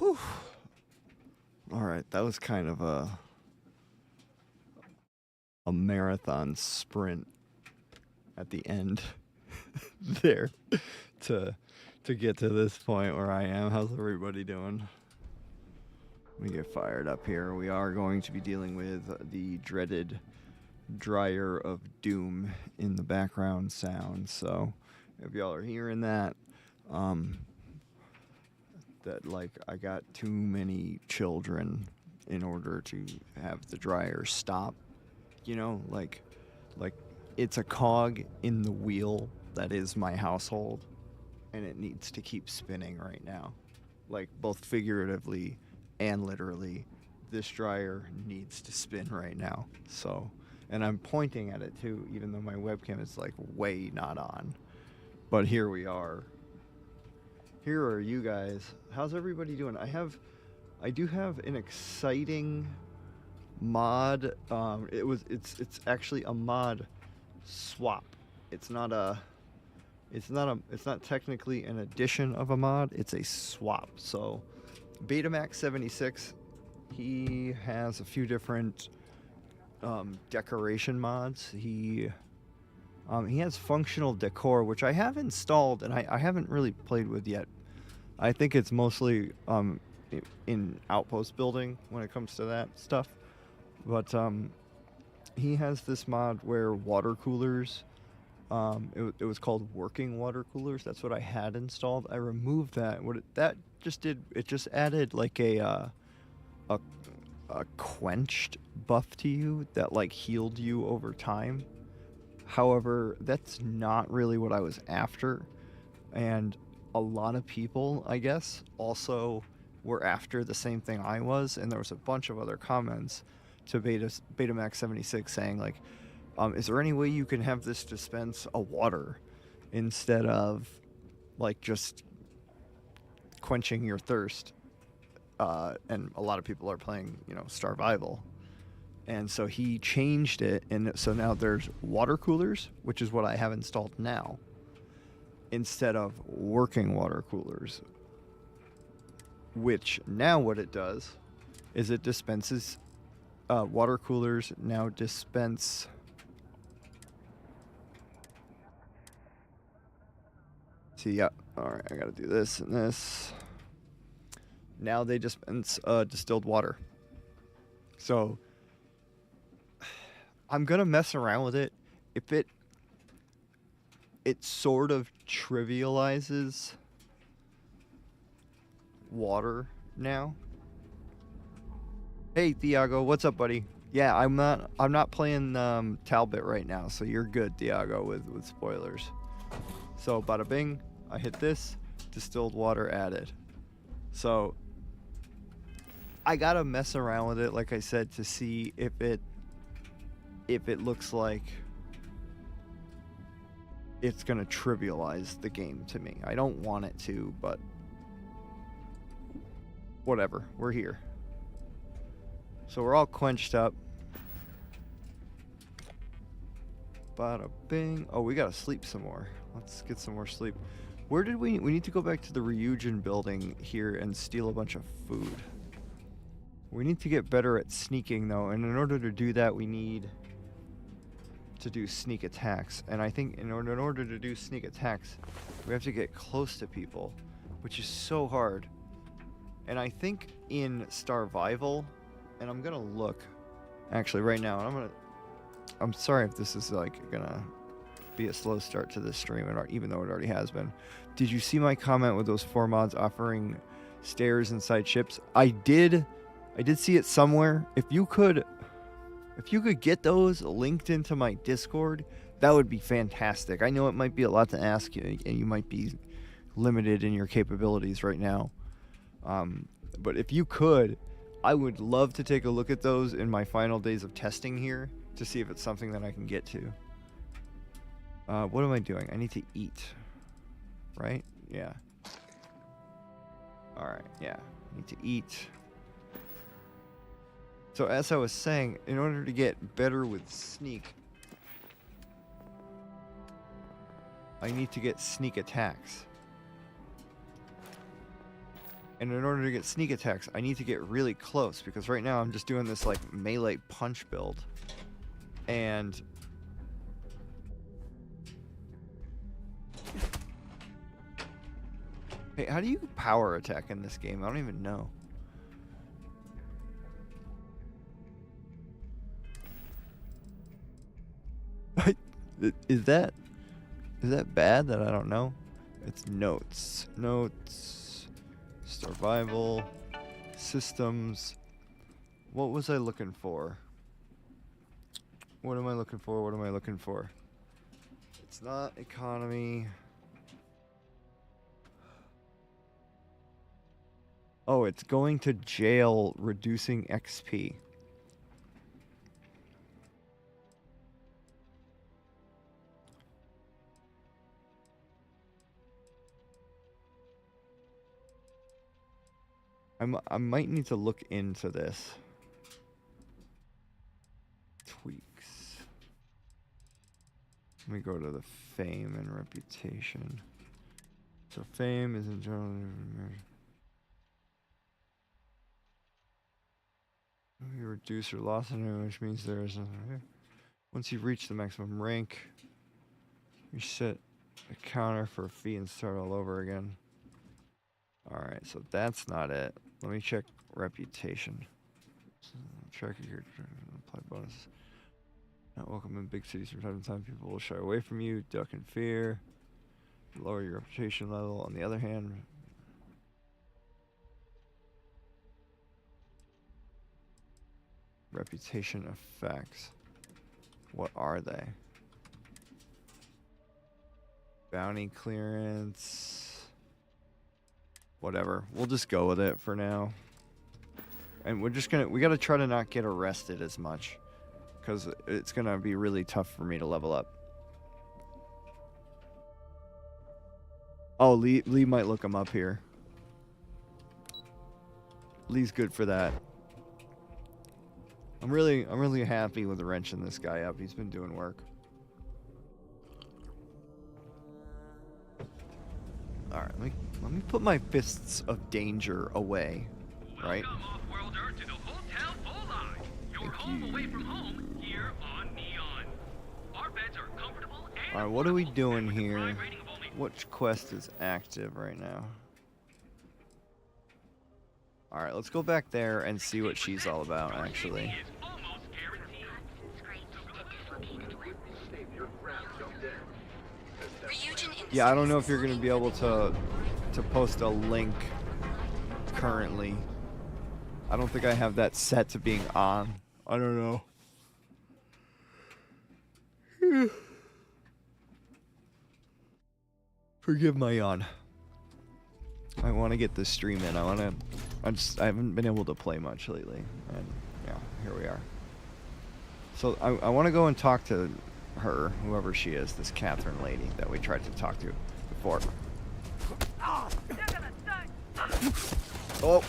Whew. All right, that was kind of a marathon sprint at the end there to get to this point where I am. How's everybody doing? Let me get fired up here. We are going to be dealing with the dreaded dryer of doom in the background sound. So if y'all are hearing that, that like I got too many children in order to have the dryer stop. You know, like it's a cog in the wheel that is my household, and it needs to keep spinning right now. Like both figuratively and literally, this dryer needs to spin right now. So, and I'm pointing at it too, even though my webcam is like way not on. But here we are. Here are you guys. How's everybody doing? I do have an exciting mod. It's actually a mod swap. It's not technically an addition of a mod. It's a swap. So Betamax 76, he has a few different decoration mods. He has functional decor, which I have installed and I haven't really played with yet. I think it's mostly in outpost building when it comes to that stuff. But he has this mod where water coolers, it was called working water coolers. That's what I had installed. I removed that. That just did, it just added like a quenched buff to you that like healed you over time. However, that's not really what I was after. And a lot of people, I guess, also were after the same thing I was. And there was a bunch of other comments to Betamax 76 saying like, is there any way you can have this dispense a water instead of like just quenching your thirst? And a lot of people are playing, you know, Starfield. And so he changed it, and so now there's water coolers, which is what I have installed now, instead of working water coolers. Which now what it does is it dispenses water coolers now dispense see, yeah, all right, I gotta do this and this. Now they dispense distilled water. So I'm gonna mess around with it. If it sort of trivializes water now. Hey Thiago, what's up, buddy? Yeah, I'm not playing Talbot right now, so you're good, Thiago, with spoilers. So bada bing, I hit this, distilled water added. So I gotta mess around with it, like I said, to see if it looks like it's gonna trivialize the game to me. I don't want it to, but whatever, we're here. So we're all quenched up. Bada bing. Oh, we gotta sleep some more. Let's get some more sleep. Where did we need to go back to the Ryujin building here and steal a bunch of food. We need to get better at sneaking though, and in order to do that we need to do sneak attacks. And I think in order to do sneak attacks, we have to get close to people, which is so hard. And I think in Starfield, and I'm gonna look actually right now, and I'm sorry if this is like gonna be a slow start to this stream, even though it already has been. Did you see my comment with those 4 mods offering stairs inside ships? I did see it somewhere. If you could get those linked into my Discord, that would be fantastic. I know it might be a lot to ask you, and you might be limited in your capabilities right now. But if you could, I would love to take a look at those in my final days of testing here to see if it's something that I can get to. What am I doing? I need to eat, right? Yeah. All right, yeah, I need to eat. So as I was saying, in order to get better with sneak, I need to get sneak attacks. And in order to get sneak attacks, I need to get really close, because right now I'm just doing this like melee punch build. And hey, how do you power attack in this game? I don't even know. Is that bad that I don't know? It's notes. Notes. Survival. Systems. What was I looking for? What am I looking for? What am I looking for? It's not economy. Oh, it's going to jail, reducing XP. I might need to look into this. Tweaks. Let me go to the fame and reputation. So fame is in general. You reduce your loss in it, which means there is a. Once you reach the maximum rank, you set a counter for a fee and start all over again. Alright, so that's not it. Let me check reputation. Track your apply bonuses. Not welcome in big cities from time to time. People will shy away from you, duck in fear. Lower your reputation level. On the other hand, reputation effects. What are they? Bounty clearance. Whatever. We'll just go with it for now. And we gotta try to not get arrested as much, because it's gonna be really tough for me to level up. Oh, Lee might look him up here. Lee's good for that. I'm really happy with wrenching this guy up. He's been doing work. All right, let me put my fists of danger away, right? Welcome off-worlder to the Hotel Volai. Your home away from home here on Neon. Our beds are comfortable and All right, what are we doing with a here? prime rating of only Which quest is active right now? All right, let's go back there and see what she's all about, actually. is almost guaranteed. Yeah, I don't know if you're gonna be able to post a link currently. I don't think I have that set to being on. I don't know. Forgive my yawn. I want to get this stream in. I haven't been able to play much lately, and yeah, here we are. So I want to go and talk to her, whoever she is, this Catherine lady that we tried to talk to before. Oh,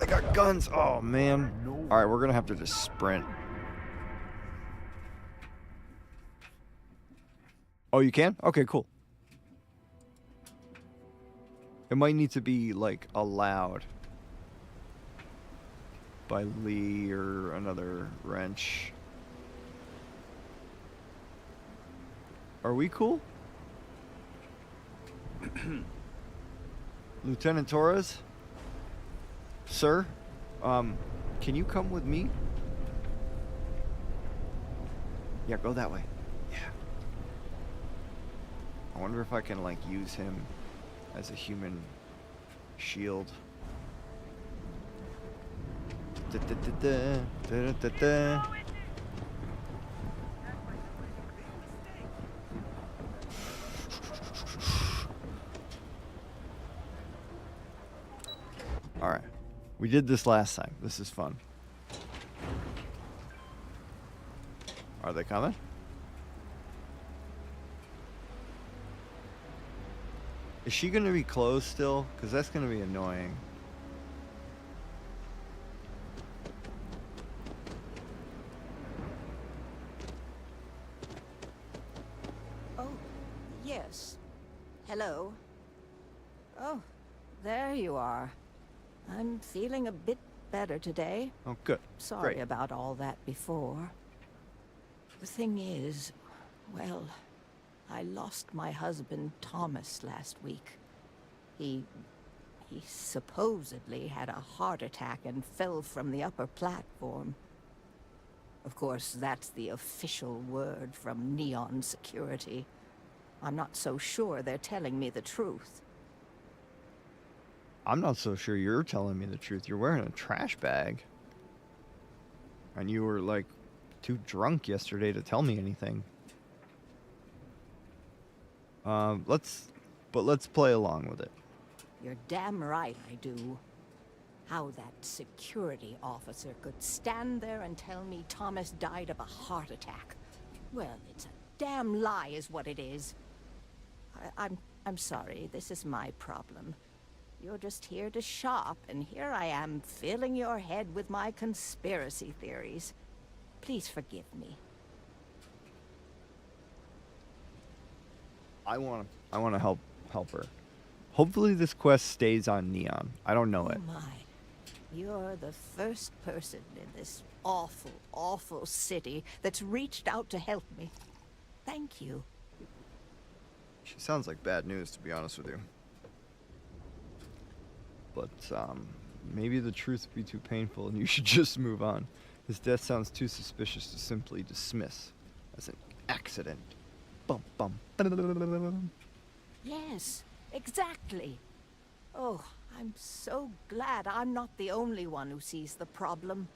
I got guns. Oh man. All right, we're gonna have to just sprint. Oh, you can? Okay, cool. It might need to be like allowed by Lee or another wrench. Are we cool? Lieutenant Torres? Sir? Can you come with me? Yeah, go that way. Yeah. I wonder if I can, like, use him as a human shield. Alright. We did this last time. This is fun. Are they coming? Is she going to be closed still? Because that's going to be annoying. Oh, yes. Hello. Oh, there you are. I'm feeling a bit better today. Oh, good. Sorry Great. about all that before. The thing is, well, I lost my husband Thomas last week. He supposedly had a heart attack and fell from the upper platform. Of course, that's the official word from Neon Security. I'm not so sure they're telling me the truth. I'm not so sure you're telling me the truth. You're wearing a trash bag. And you were, like, too drunk yesterday to tell me anything. Let's play along with it. You're damn right I do. How that security officer could stand there and tell me Thomas died of a heart attack. Well, it's a damn lie is what it is. I'm sorry, this is my problem. You're just here to shop, and here I am filling your head with my conspiracy theories. Please forgive me. I want to help her. Hopefully this quest stays on Neon. I don't know it. Oh my. You're the first person in this awful, awful city that's reached out to help me. Thank you. She sounds like bad news, to be honest with you. But maybe the truth would be too painful and you should just move on. His death sounds too suspicious to simply dismiss as an accident. Bum bum. Yes, exactly. Oh, I'm so glad I'm not the only one who sees the problem.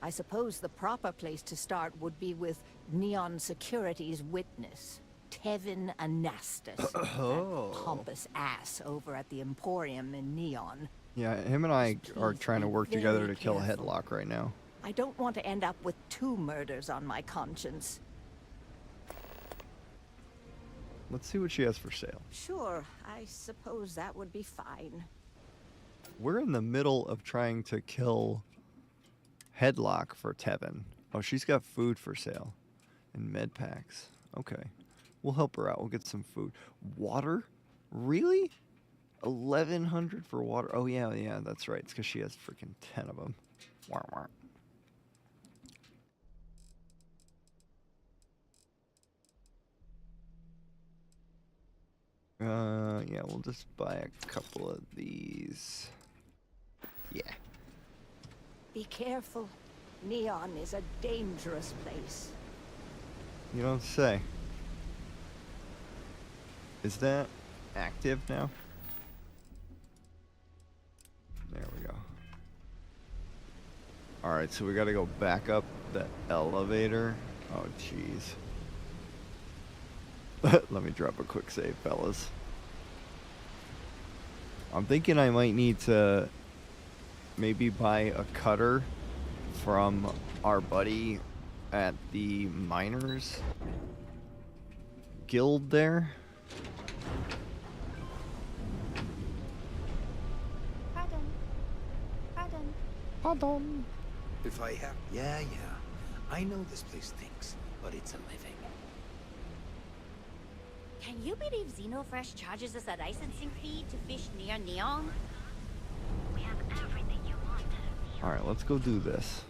I suppose the proper place to start would be with Neon Security's witness, Tevin Anastas, that pompous ass over at the Emporium in Neon. Yeah, him and I are Please trying to be work together very to kill a careful. headlock right now. I don't want to end up with 2 murders on my conscience. Let's see what she has for sale. Sure, I suppose that would be fine. We're in the middle of trying to kill Headlock for Tevin. Oh, she's got food for sale. And med packs. Okay. We'll help her out. We'll get some food. Water? Really? 1,100 for water? Oh, yeah, that's right. It's because she has freaking 10 of them. Wah, wah. Yeah, we'll just buy a couple of these. Yeah. Be careful. Neon is a dangerous place. You don't say. Is that active now? There we go. Alright, so we gotta go back up the elevator. Oh, jeez. Let me drop a quick save, fellas. I'm thinking I might need to maybe buy a cutter from our buddy at the miners guild there. Pardon. If I have... Yeah. I know this place stinks, but it's a living. Can you believe Xenofresh charges us a licensing fee to fish near Neon? We have everything you want. Alright, let's go do this.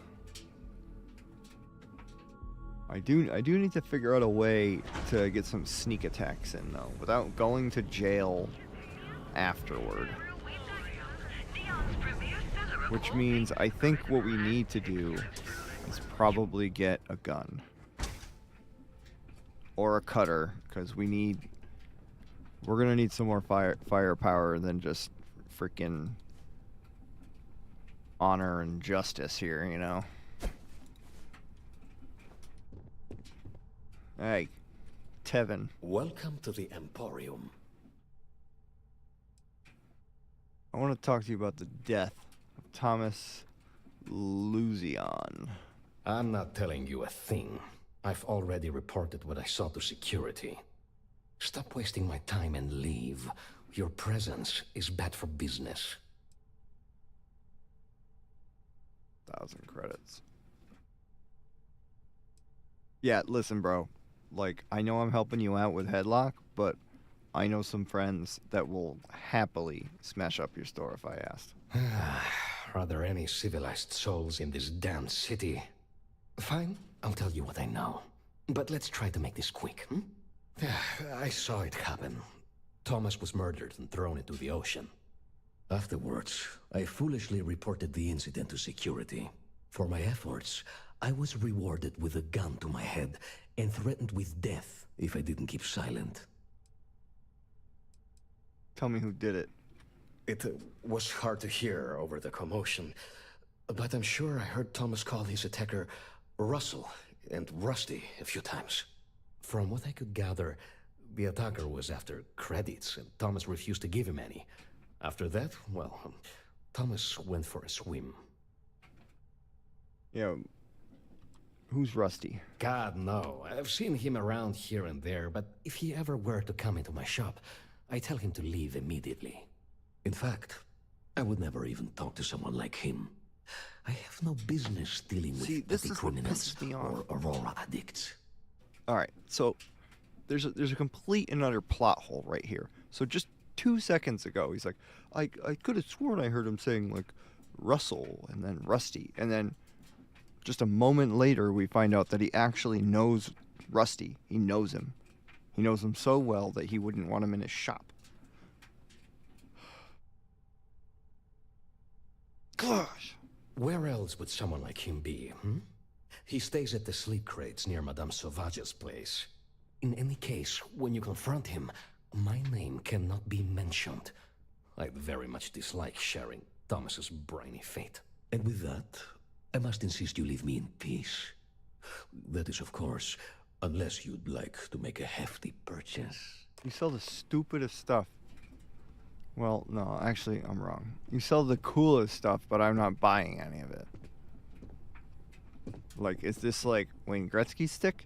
I do need to figure out a way to get some sneak attacks in, though, without going to jail afterward. Which means I think what we need to do is probably get a gun. Or a cutter, because we're gonna need some more firepower than just freaking honor and justice here, you know? Hey, Tevin. Welcome to the Emporium. I want to talk to you about the death of Thomas Luzion. I'm not telling you a thing. I've already reported what I saw to security. Stop wasting my time and leave. Your presence is bad for business. 1,000 credits. Yeah, listen, bro. Like, I know I'm helping you out with Headlock, but I know some friends that will happily smash up your store if I asked. Are there any civilized souls in this damn city? Fine, I'll tell you what I know. But let's try to make this quick, hmm? I saw it happen. Thomas was murdered and thrown into the ocean. Afterwards, I foolishly reported the incident to security. For my efforts, I was rewarded with a gun to my head and threatened with death if I didn't keep silent. Tell me who did it. It was hard to hear over the commotion, but I'm sure I heard Thomas call his attacker Russell and Rusty a few times. From what I could gather, the attacker was after credits, and Thomas refused to give him any. After that, well, Thomas went for a swim. Yeah. Who's Rusty? God, no. I've seen him around here and there, but if he ever were to come into my shop, I tell him to leave immediately. In fact, I would never even talk to someone like him. I have no business dealing with petty criminals or Aurora addicts. All right, so there's a complete and utter plot hole right here. So just 2 seconds ago, he's like, I could have sworn I heard him saying like Russell and then Rusty, and then just a moment later we find out that he actually knows Rusty. He knows him. He knows him so well that he wouldn't want him in his shop. Gosh. Where else would someone like him be, hmm? He stays at the sleep crates near Madame Sauvage's place. In any case, when you confront him, my name cannot be mentioned. I very much dislike sharing Thomas's briny fate. And with that, I must insist you leave me in peace. That is, of course, unless you'd like to make a hefty purchase. You sell the stupidest stuff. Well, no, actually, I'm wrong. You sell the coolest stuff, but I'm not buying any of it. Like, is this like Wayne Gretzky stick?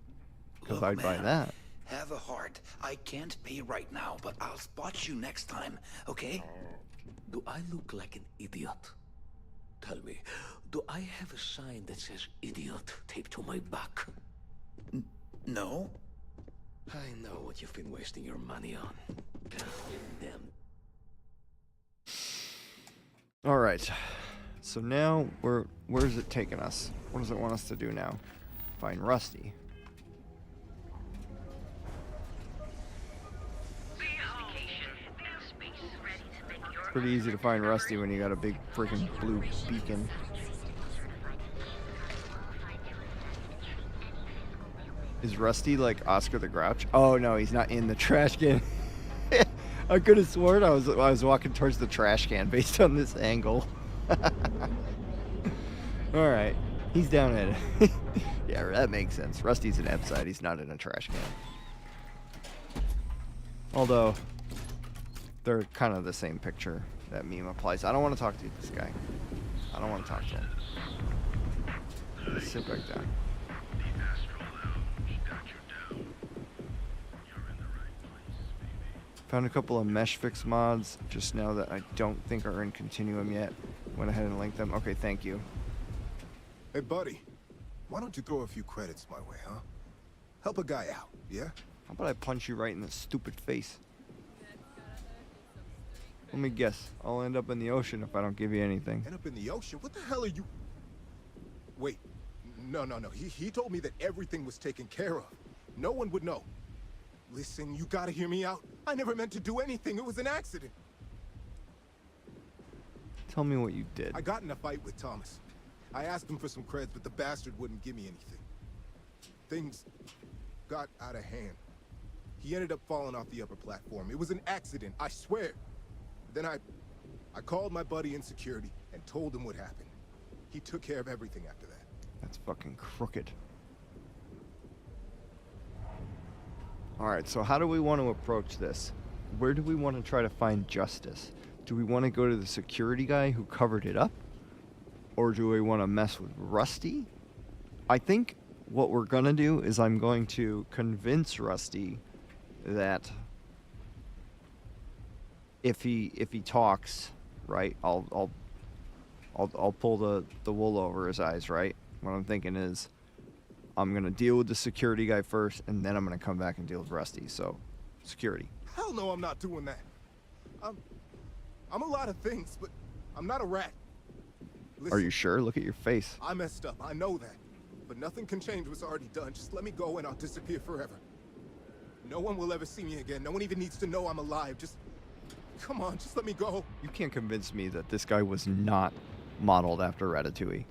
Because Look, I'd buy man, that. Have a heart. I can't pay right now, but I'll spot you next time, okay? Do I look like an idiot? Tell me, do I have a sign that says idiot taped to my back? No? I know what you've been wasting your money on. Damn. All right. So now, where's it taking us? What does it want us to do now? Find Rusty. Pretty easy to find Rusty when you got a big freaking blue beacon. Is Rusty like Oscar the Grouch? Oh no, he's not in the trash can. I could have sworn I was walking towards the trash can based on this angle. All right, he's down at it. Yeah, that makes sense. Rusty's an upside. He's not in a trash can. Although they're kind of the same picture. That meme applies. I don't want to talk to this guy. I don't want to talk to him. Sit back down. Found a couple of mesh fix mods just now that I don't think are in Continuum yet. Went ahead and linked them. Okay, thank you. Hey, buddy. Why don't you throw a few credits my way, huh? Help a guy out, yeah? How about I punch you right in the stupid face? Let me guess. I'll end up in the ocean if I don't give you anything. End up in the ocean? What the hell are you... Wait. No. He told me that everything was taken care of. No one would know. Listen, you gotta hear me out. I never meant to do anything. It was an accident. Tell me what you did. I got in a fight with Thomas. I asked him for some creds, but the bastard wouldn't give me anything. Things got out of hand. He ended up falling off the upper platform. It was an accident, I swear. Then I called my buddy in security and told him what happened. He took care of everything after that. That's fucking crooked. Alright, so how do we want to approach this? Where do we want to try to find justice? Do we want to go to the security guy who covered it up? Or do we want to mess with Rusty? I think what we're going to do is I'm going to convince Rusty that if he talks, right, I'll pull the wool over his eyes, right? What I'm thinking is I'm going to deal with the security guy first, and then I'm going to come back and deal with Rusty. So security. Hell no, I'm not doing that. I'm a lot of things, but I'm not a rat. Listen, Are you sure? Look at your face. I messed up, I know that. But nothing can change what's already done. Just let me go and I'll disappear forever. No one will ever see me again. No one even needs to know I'm alive. Just, come on, just let me go. You can't convince me that this guy was not modeled after Ratatouille.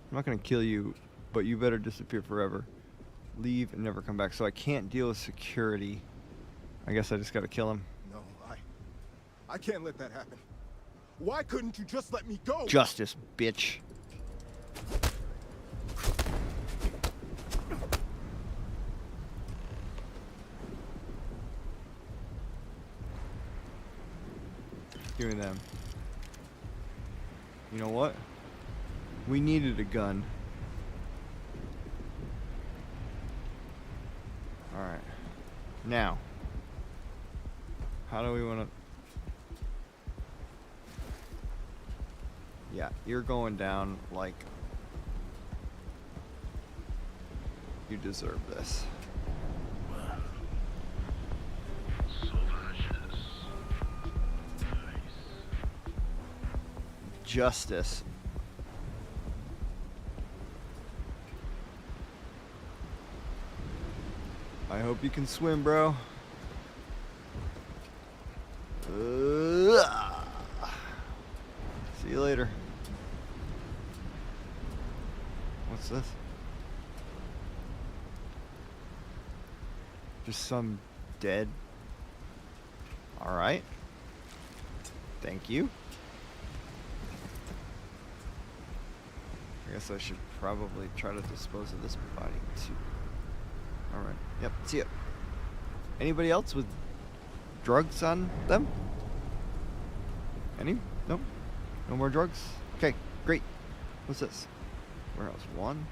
I'm not gonna kill you, but you better disappear forever. Leave and never come back. So I can't deal with security. I guess I just gotta kill him. No, I can't let that happen. Why couldn't you just let me go? Justice, bitch. Doing them. You know what? We needed a gun. Alright. Now. How do we want to... Yeah, you're going down like... You deserve this. Justice. I hope you can swim, bro. See you later. What's this? Just some dead. Alright. Thank you. I guess I should probably try to dispose of this body too. Alright. Yep. See ya. Anybody else with drugs on them? Any? No? No more drugs? Okay, great. What's this? Warehouse 1.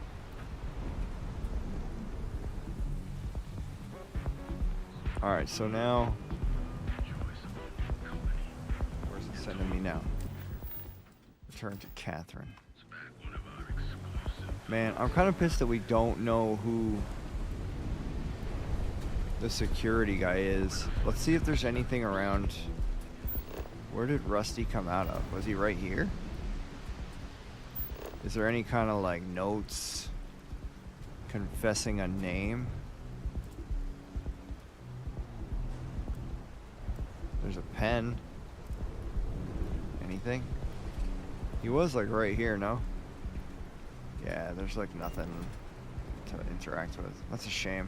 Alright, so now... Where's it sending me now? Return to Catherine. Man, I'm kind of pissed that we don't know who the security guy is. Let's see if there's anything around. Where did Rusty come out of? Was he right here? Is there any kind of like notes confessing a name? There's a pen. Anything? He was like right here, no? Yeah, there's like nothing to interact with. That's a shame.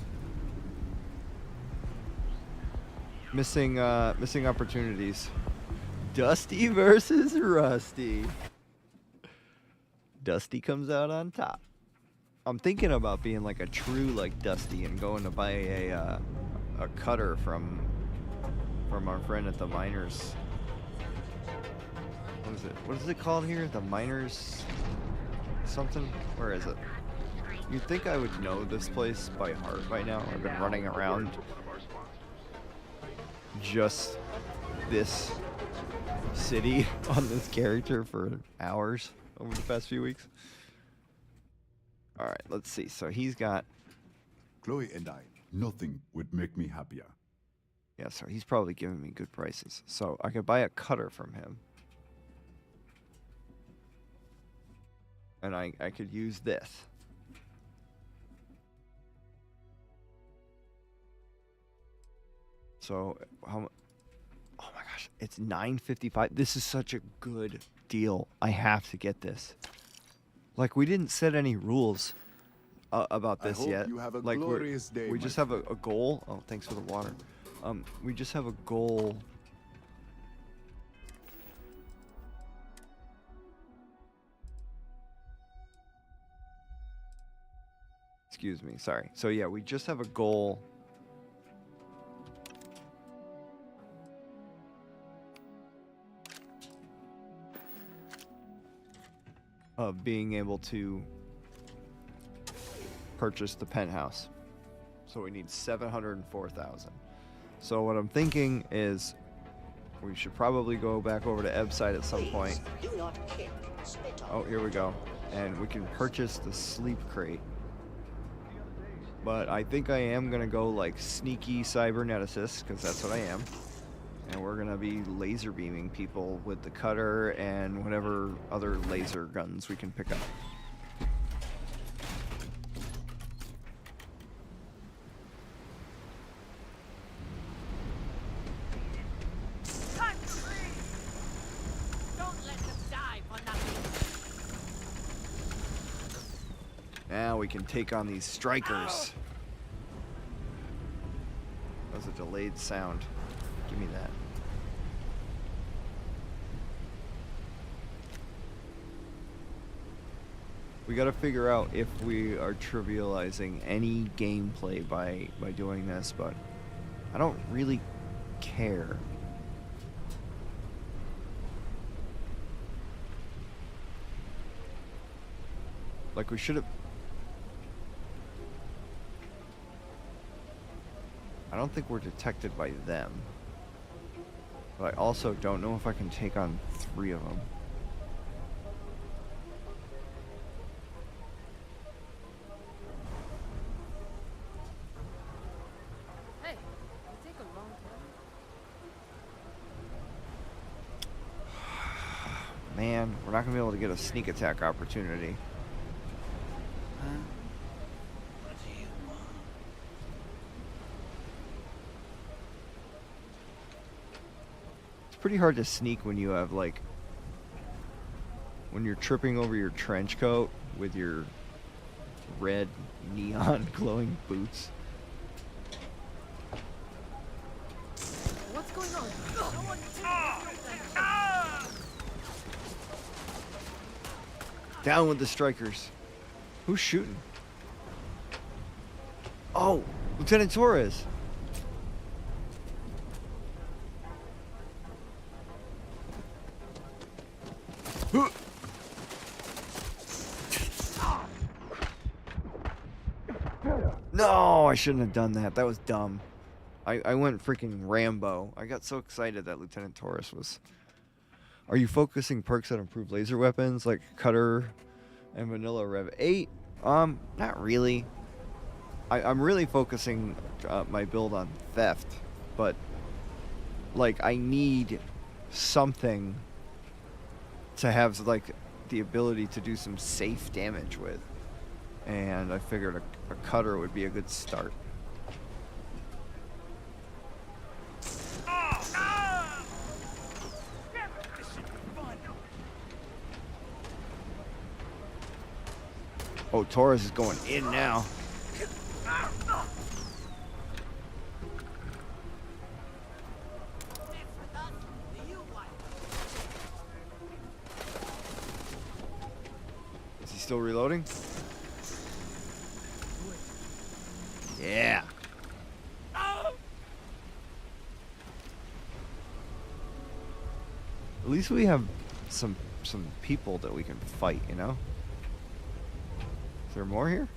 Missing opportunities. Dusty versus Rusty. Dusty comes out on top. I'm thinking about being like a true like Dusty and going to buy a cutter from our friend at the miners. What is it called here? The miners something? Where is it? You'd think I would know this place by heart by now. I've been running around just this city on this character for hours over the past few weeks. Alright, let's see. So he's got... Chloe and I, nothing would make me happier. Yeah, so he's probably giving me good prices. So I could buy a cutter from him. And I could use this. So how? Oh my gosh, it's $9.55. This is such a good deal. I have to get this. Like we didn't set any rules about this hope yet. You have a like glorious day, we just have a goal. Oh, thanks for the water. We just have a goal. Excuse me, sorry. So yeah, we just have a goal of being able to purchase the penthouse. So we need 704,000. So what I'm thinking is we should probably go back over to Eb's side at some point. Oh, here we go. And we can purchase the sleep crate. But I think I am gonna go like sneaky cyberneticist, because that's what I am. And we're gonna be laser beaming people with the cutter and whatever other laser guns we can pick up. Time to leave! Don't let them die for nothing. Now we can take on these strikers. That was a delayed sound. Give me that. We gotta figure out if we are trivializing any gameplay by doing this, but I don't really care. Like, we should have... I don't think we're detected by them. But I also don't know if I can take on 3 of them. Hey, you take a long time. Man, we're not gonna be able to get a sneak attack opportunity. What do you want? It's pretty hard to sneak when you have, like, when you're tripping over your trench coat with your red neon glowing boots. What's going on? Down with the strikers. Who's shooting? Oh, Lieutenant Torres. No, I shouldn't have done that. That was dumb. I went freaking Rambo. I got so excited that Lieutenant Torres was... Are you focusing perks that improve laser weapons like Cutter and Vanilla Rev 8? Not really. I'm really focusing my build on Theft, but like I need something to have like the ability to do some safe damage with, and I figured a Cutter would be a good start. Oh, Torres is going in now. Is he still reloading? Yeah. At least we have some people that we can fight, you know? Is there more here?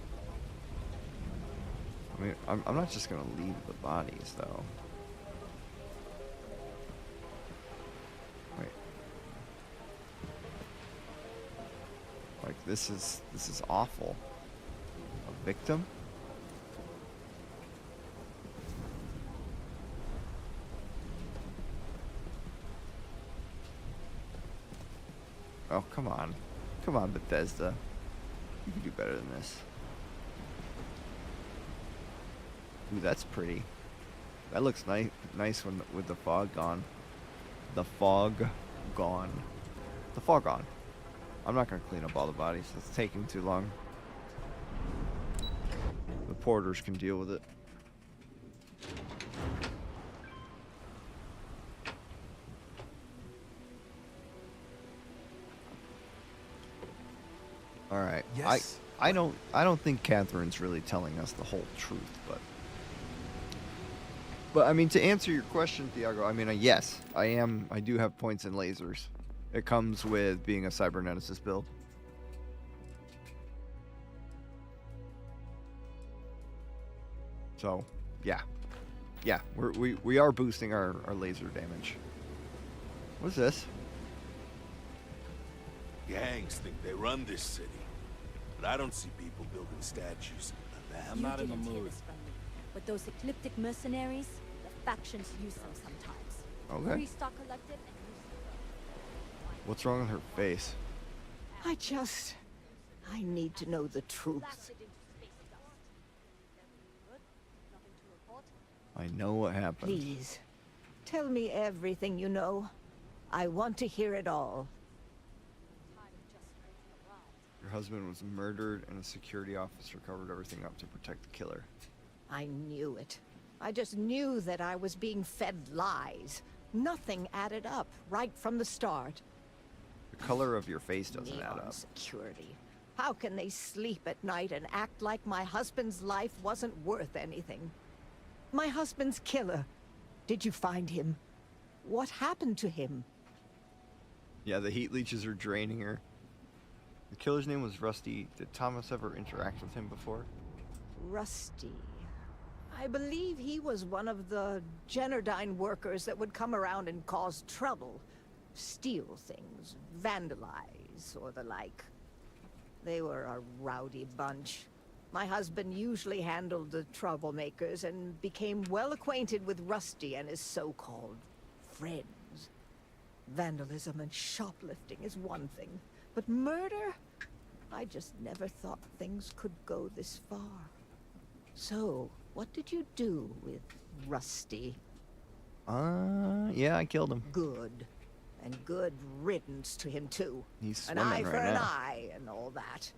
I mean, I'm not just gonna leave the bodies, though. Wait. Like, this is awful. A victim? Oh, come on. Come on, Bethesda. You can do better than this. Ooh, that's pretty. That looks nice when with the fog gone. The fog gone. The fog on. I'm not gonna clean up all the bodies. It's taking too long. The porters can deal with it. All right. Yes. I don't think Catherine's really telling us the whole truth, but I mean, to answer your question, Thiago, I mean, yes, I do have points in lasers. It comes with being a cyberneticist build. So, yeah, we are boosting our laser damage. What's this? Gangs think they run this city, but I don't see people building statues. I'm You not in the didn't hear mood. this from me, but those ecliptic mercenaries, the factions use them sometimes. Okay. Free stock collected and use What's wrong with her face? I need to know the truth. I know what happened. Please, tell me everything you know. I want to hear it all. Your husband was murdered and a security officer covered everything up to protect the killer. I knew it. I just knew that I was being fed lies. Nothing added up right from the start. The color of your face doesn't add Neon up. security. How can they sleep at night and act like my husband's life wasn't worth anything? My husband's killer. Did you find him? What happened to him? Yeah, the heat leeches are draining her. The killer's name was Rusty. Did Thomas ever interact with him before? Rusty. I believe he was one of the Generdyne workers that would come around and cause trouble. Steal things, vandalize, or the like. They were a rowdy bunch. My husband usually handled the troublemakers and became well acquainted with Rusty and his so-called friends. Vandalism and shoplifting is one thing, but murder? I just never thought things could go this far. So, what did you do with Rusty? Yeah, I killed him. Good. And good riddance to him, too. He's An swimming eye for right an now. eye and all that.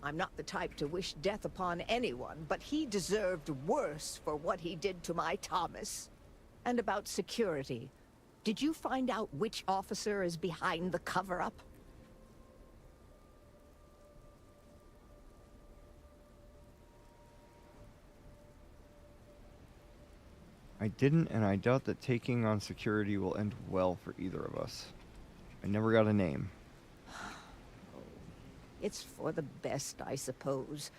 I'm not the type to wish death upon anyone, but he deserved worse for what he did to my Thomas. And about security. Did you find out which officer is behind the cover-up? I didn't, and I doubt that taking on security will end well for either of us. I never got a name. It's for the best, I suppose.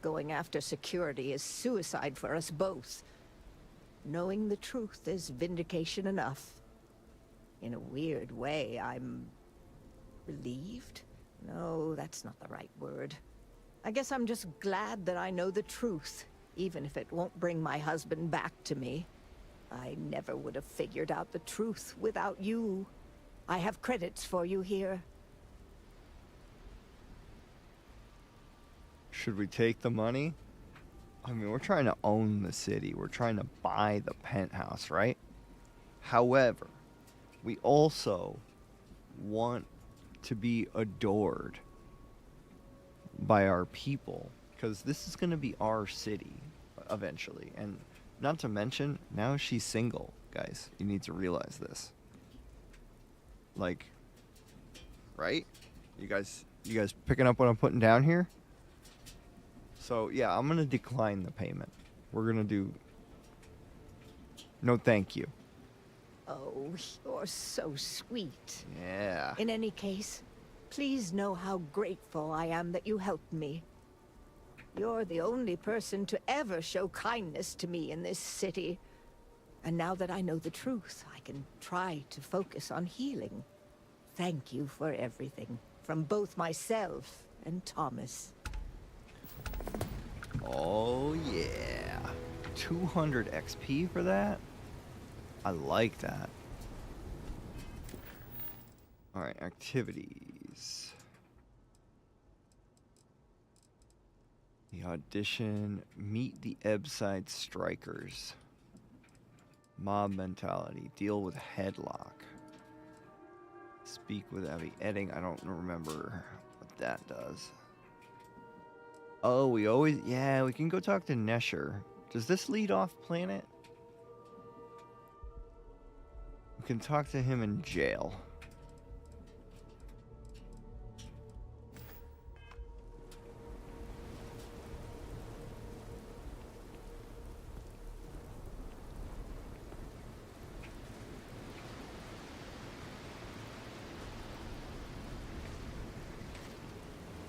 Going after security is suicide for us both. Knowing the truth is vindication enough. In a weird way, I'm relieved? No, that's not the right word. I guess I'm just glad that I know the truth, even if it won't bring my husband back to me. I never would have figured out the truth without you. I have credits for you here. Should we take the money? I mean, we're trying to own the city. We're trying to buy the penthouse, right? However, we also want to be adored by our people, because this is going to be our city eventually. And not to mention, now she's single, guys. You need to realize this. Like, right? You guys picking up what I'm putting down here? So, yeah, I'm going to decline the payment. We're going to do no thank you. Oh, you're so sweet. Yeah. In any case, please know how grateful I am that you helped me. You're the only person to ever show kindness to me in this city. And now that I know the truth, I can try to focus on healing. Thank you for everything, from both myself and Thomas. Oh, yeah. 200 XP for that? I like that. Alright, activities. The audition. Meet the Ebbside Strikers. Mob mentality. Deal with headlock. Speak with Abby Edding. I don't remember what that does. Oh, yeah, we can go talk to Nesher. Does this lead off planet? We can talk to him in jail.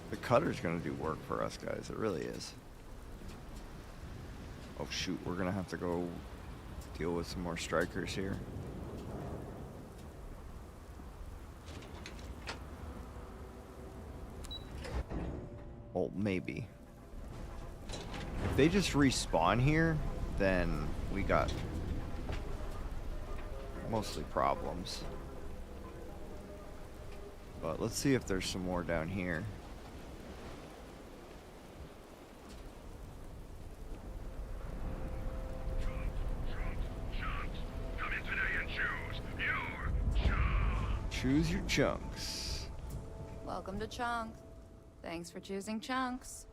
The cutter's gonna do work for us, guys. It really is. Oh shoot, we're gonna have to go deal with some more strikers here. Oh, maybe. If they just respawn here, then we got mostly problems. But let's see if there's some more down here. Choose your chunks. Welcome to Chunks. Thanks for choosing Chunks.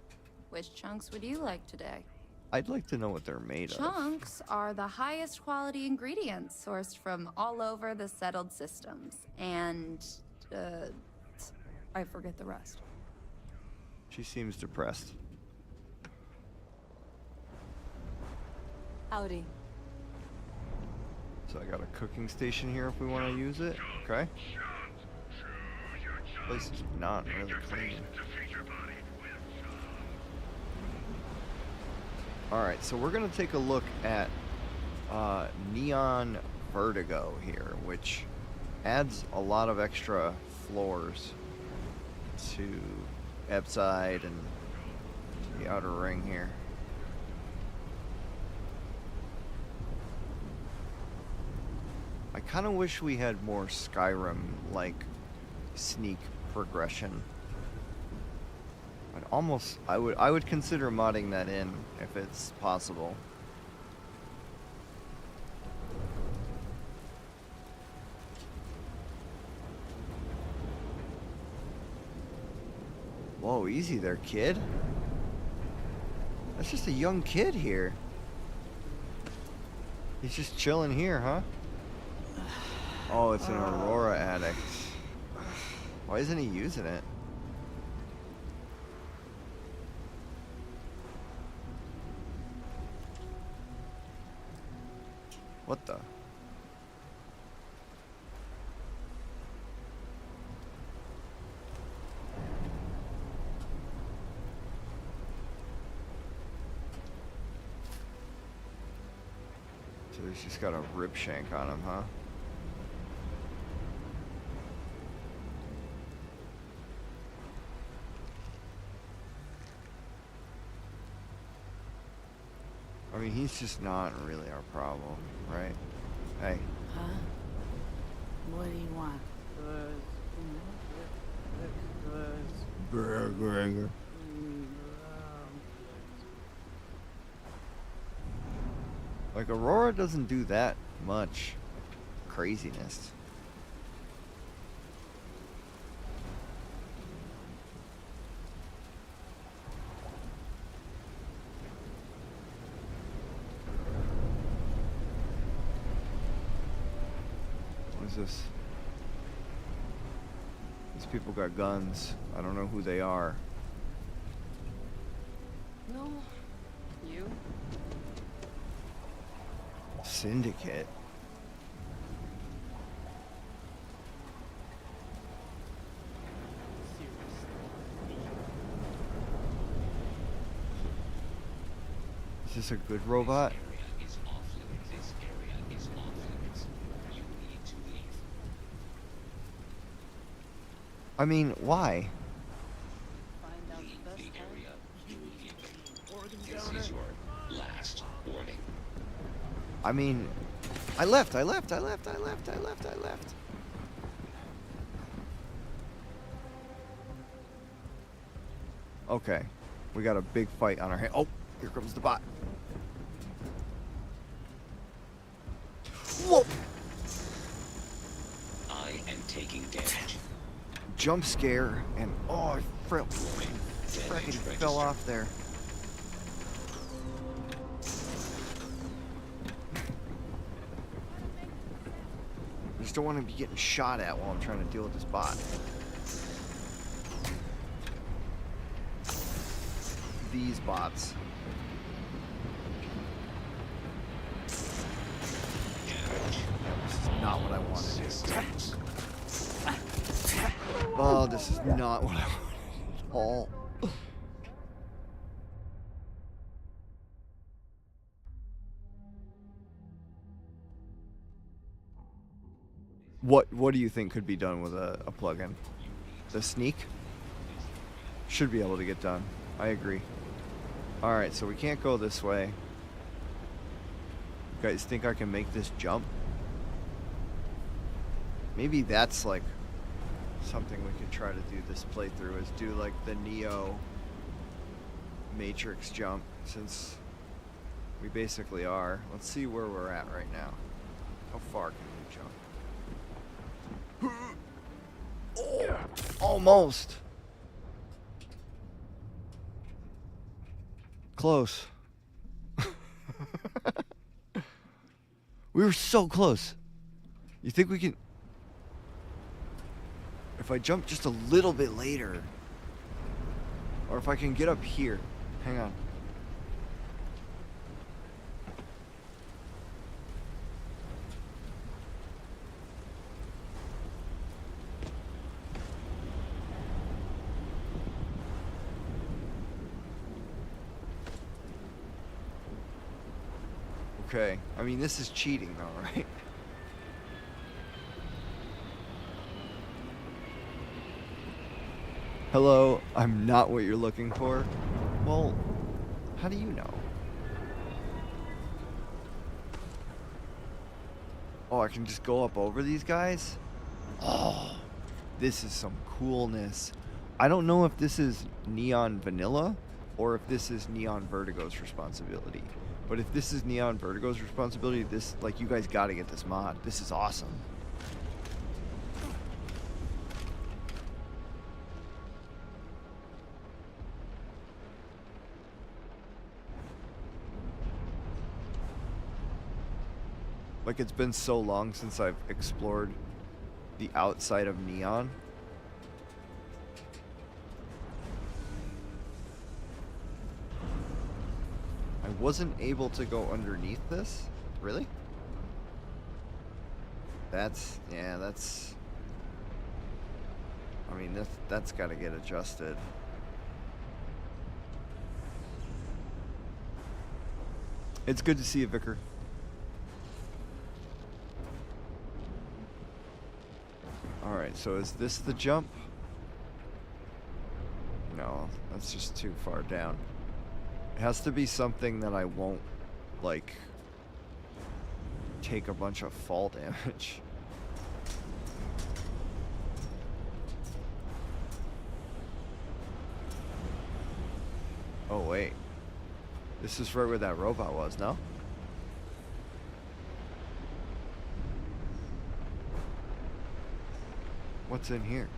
Which chunks would you like today? I'd like to know what they're made of. Chunks are the highest quality ingredients sourced from all over the settled systems. And, I forget the rest. She seems depressed. Howdy. So I got a cooking station here if we want to use it. Okay. This place is not really clean. Alright, so we're going to take a look at Neon Vertigo here, which adds a lot of extra floors to Epside and the Outer Ring here. I kind of wish we had more Skyrim-like sneak progression. I would consider modding that in if it's possible. Whoa, easy there, kid. That's just a young kid here. He's just chilling here, huh? Oh, it's an Aurora addict. Why isn't he using it? What the? So he's just got a rib shank on him, huh? I mean, he's just not really our problem, right? Hey. Huh? What do you want? Gregor. Like, Aurora doesn't do that much craziness. This? These people got guns. I don't know who they are. No. You? Syndicate. Is this a good robot? I mean, why? This is your last warning. I mean, I left. Okay, we got a big fight on our hands. Oh, here comes the bot. Whoa! I am taking damage. Jump scare, and oh, I frickin' fell off there. I just don't want to be getting shot at while I'm trying to deal with this bot. These bots. This is not what I wanted. Oh, this is not what I wanted at all. What do you think could be done with a plugin? The sneak? Should be able to get done. I agree. Alright, so we can't go this way. You guys think I can make this jump? Maybe that's like something we could try to do this playthrough, is do like the Neo Matrix jump, since we basically are. Let's see where we're at right now. How far can we jump? Oh, almost. Close. We were so close. You think we can... If I jump just a little bit later, or if I can get up here. Hang on. Okay. I mean, this is cheating though, right? Hello, I'm not what you're looking for. Well, how do you know? Oh, I can just go up over these guys? Oh, this is some coolness. I don't know if this is Neon Vanilla or if this is Neon Vertigo's responsibility. But if this is Neon Vertigo's responsibility, this, like, you guys gotta get this mod. This is awesome. Like, it's been so long since I've explored the outside of Neon. I wasn't able to go underneath this? Really? That's, yeah, that's... I mean, that's gotta get adjusted. It's good to see you, Vicar. Alright, so is this the jump? No, that's just too far down. It has to be something that I won't, like, take a bunch of fall damage. Oh, wait. This is right where that robot was, no? What's in here?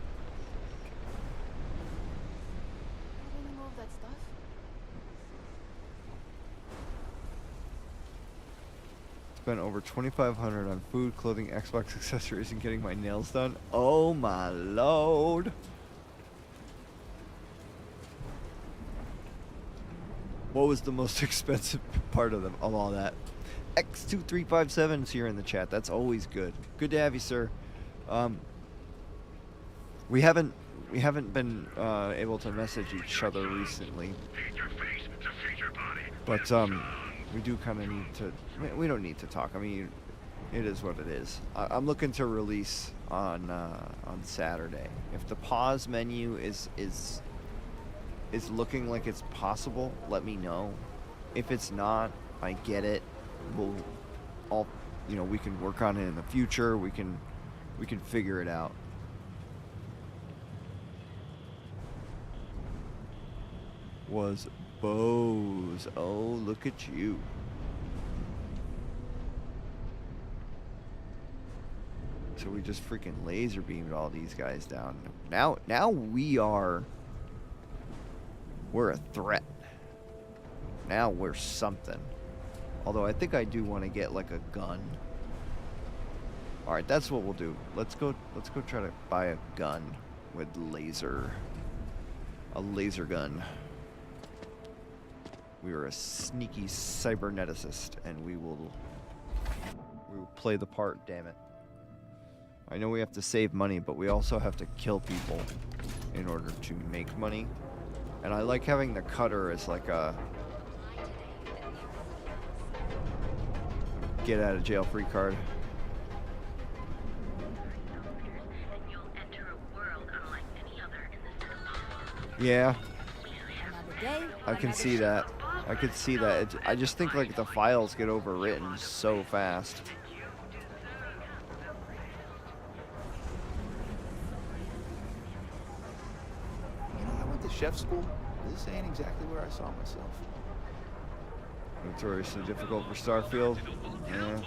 Spent over $2,500 on food, clothing, Xbox accessories, and getting my nails done. Oh my lord! What was the most expensive part of them? Of all that? X2357's here in the chat. That's always good. Good to have you, sir. We haven't been able to message each other recently, but we do kind of need to. We don't need to talk. I mean, it is what it is. I'm looking to release on Saturday. If the pause menu is looking like it's possible, let me know. If it's not, I get it. We can work on it in the future. We can figure it out. Was Bose. Oh, look at you. So we just freaking laser beamed all these guys down. Now we're a threat. Now we're something. Although I think I do want to get like a gun. All right, that's what we'll do. Let's go try to buy a gun with laser. A laser gun. We are a sneaky cyberneticist, and we will play the part, damn it. I know we have to save money, but we also have to kill people in order to make money. And I like having the cutter as like a get out of jail free card. Yeah. I can see that. I could see that. I just think like the files get overwritten so fast. You know, I went to chef school. This ain't exactly where I saw myself. Notoriously difficult for Starfield. Yeah.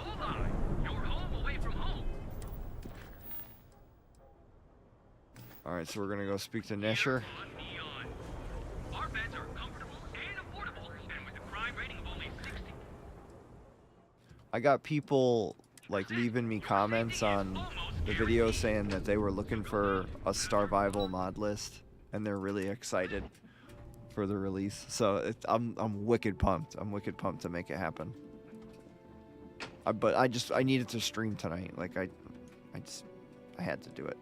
Alright, so we're gonna go speak to Nesher. Our beds are comfortable and affordable, and with a crime rating of only 60. I got people like leaving me comments on the video saying that they were looking for a Starvival mod list, and they're really excited for the release. So I'm wicked pumped. I'm wicked pumped to make it happen. But I needed to stream tonight. Like I had to do it.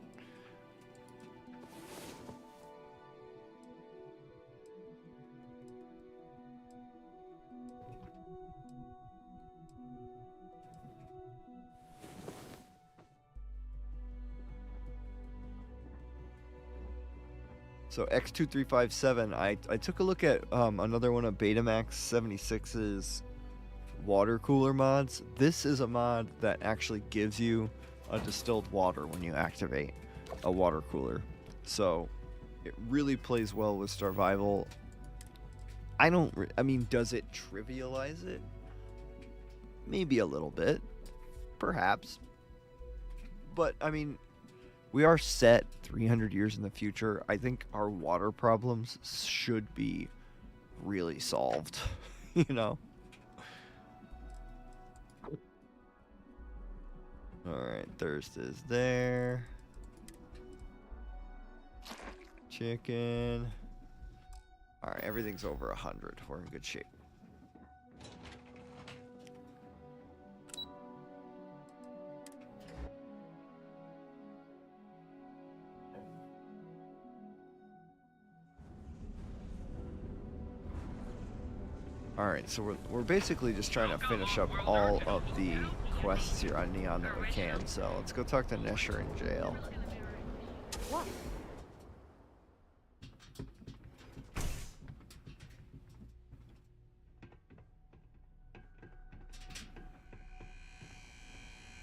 So X2357, I took a look at another one of Betamax 76's water cooler mods. This is a mod that actually gives you a distilled water when you activate a water cooler. So it really plays well with Starvival. I mean, does it trivialize it? Maybe a little bit, perhaps. But I mean, we are set 300 years in the future. I think our water problems should be really solved, you know? Alright, thirst is there. Chicken. Alright, everything's over 100. We're in good shape. Alright, so we're basically just trying to finish up all of the quests here on Neon that we can. So let's go talk to Nesher in jail. What?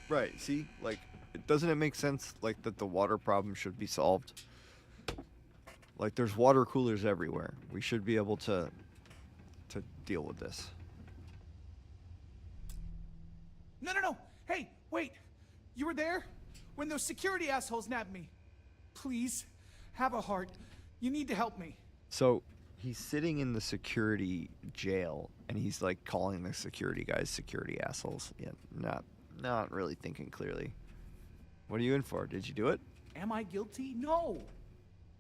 Right, see? Like, doesn't it make sense, like, that the water problem should be solved? Like, there's water coolers everywhere. We should be able to deal with this. No. Hey, wait. You were there? When those security assholes nabbed me. Please, have a heart. You need to help me. So, he's sitting in the security jail, and he's, like, calling the security guys security assholes. Yeah, not really thinking clearly. What are you in for? Did you do it? Am I guilty? No.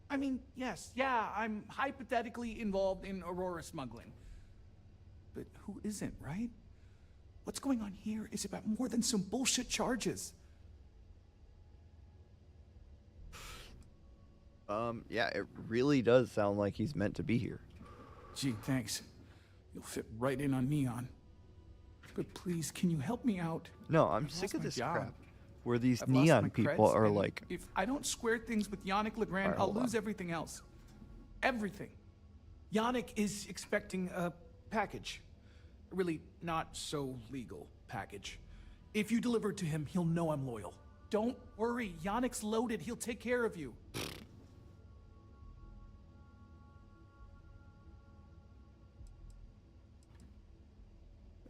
I mean, yes, yeah, I'm hypothetically involved in Aurora smuggling. But who isn't, right? What's going on here is about more than some bullshit charges. Yeah, it really does sound like he's meant to be here. Gee, thanks. You'll fit right in on Neon. But please, can you help me out? No, I'm I've sick lost of my this job. crap. Where these I've lost Neon my people creds, are and like... if I don't square things with Yannick Legrand, Alright, I'll hold lose on. everything else. Everything. Yannick is expecting a package. A really not so legal package. If you deliver it to him, he'll know I'm loyal. Don't worry, Yannick's loaded. He'll take care of you.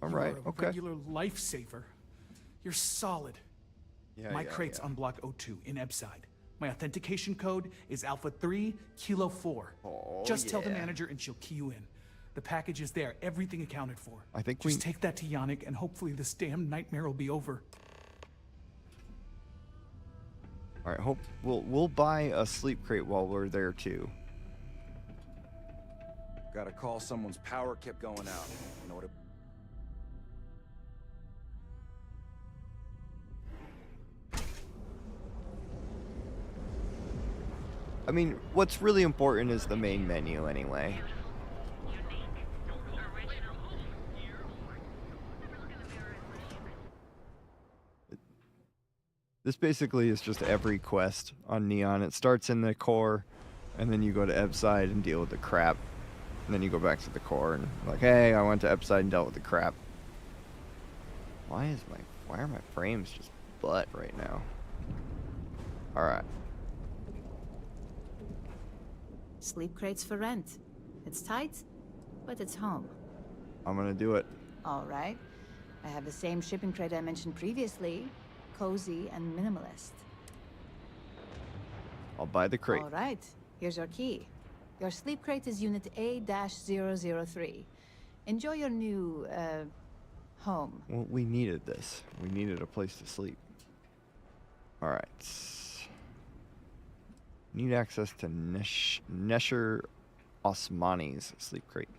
Alright, You're a okay. regular lifesaver. You're solid. My crate's on block 02 in Ebside. My authentication code is Alpha 3 Kilo 4. Oh, Just tell the yeah. manager and she'll key you in. The package is there, everything accounted for. I think Just take that to Yannick and hopefully this damn nightmare will be over. Alright, hope we'll buy a sleep crate while we're there too. Gotta call someone's power kept going out. You know what it... I mean, what's really important is the main menu anyway. This basically is just every quest on Neon. It starts in the core, and then you go to Ebside and deal with the crap And then you go back to the core and like, hey, I went to Epside and dealt with the crap. Why are my frames just butt right now? Alright. Sleep crates for rent. It's tight, but it's home. I'm gonna do it. All right. I have the same shipping crate I mentioned previously. Cozy and minimalist. I'll buy the crate. All right. Here's your key. Your sleep crate is Unit A-003. Enjoy your new, home. Well, we needed this. We needed a place to sleep. Alright. Need access to Nesher Osmani's sleep crate.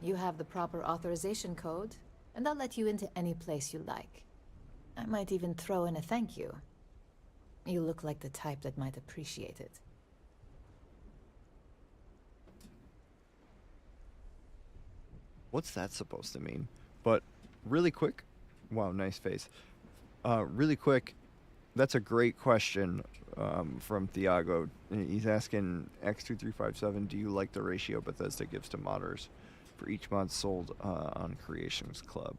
You have the proper authorization code, and I'll let you into any place you like. I might even throw in a thank you. You look like the type that might appreciate it. What's that supposed to mean? But really quick, wow, nice face. Really quick, that's a great question from Thiago. He's asking X2357, do you like the ratio Bethesda gives to modders for each mod sold on Creations Club?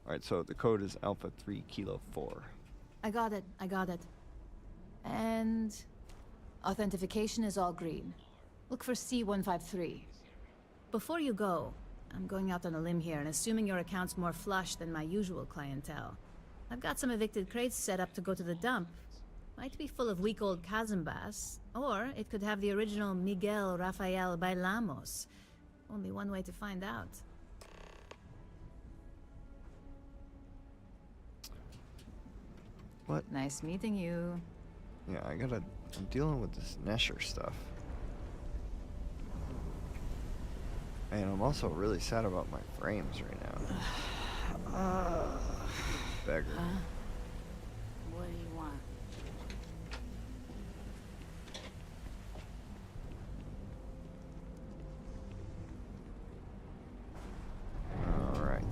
Alright, so the code is Alpha 3 Kilo 4. I got it. And authentication is all green. Look for C153. Before you go, I'm going out on a limb here and assuming your account's more flush than my usual clientele. I've got some evicted crates set up to go to the dump. Might be full of weak old Kazimbas, or it could have the original Miguel Rafael Bailamos. Only one way to find out. What? Nice meeting you. Yeah, I'm dealing with this Nesher stuff. And I'm also really sad about my frames right now. Beggar. What do you want? Alright.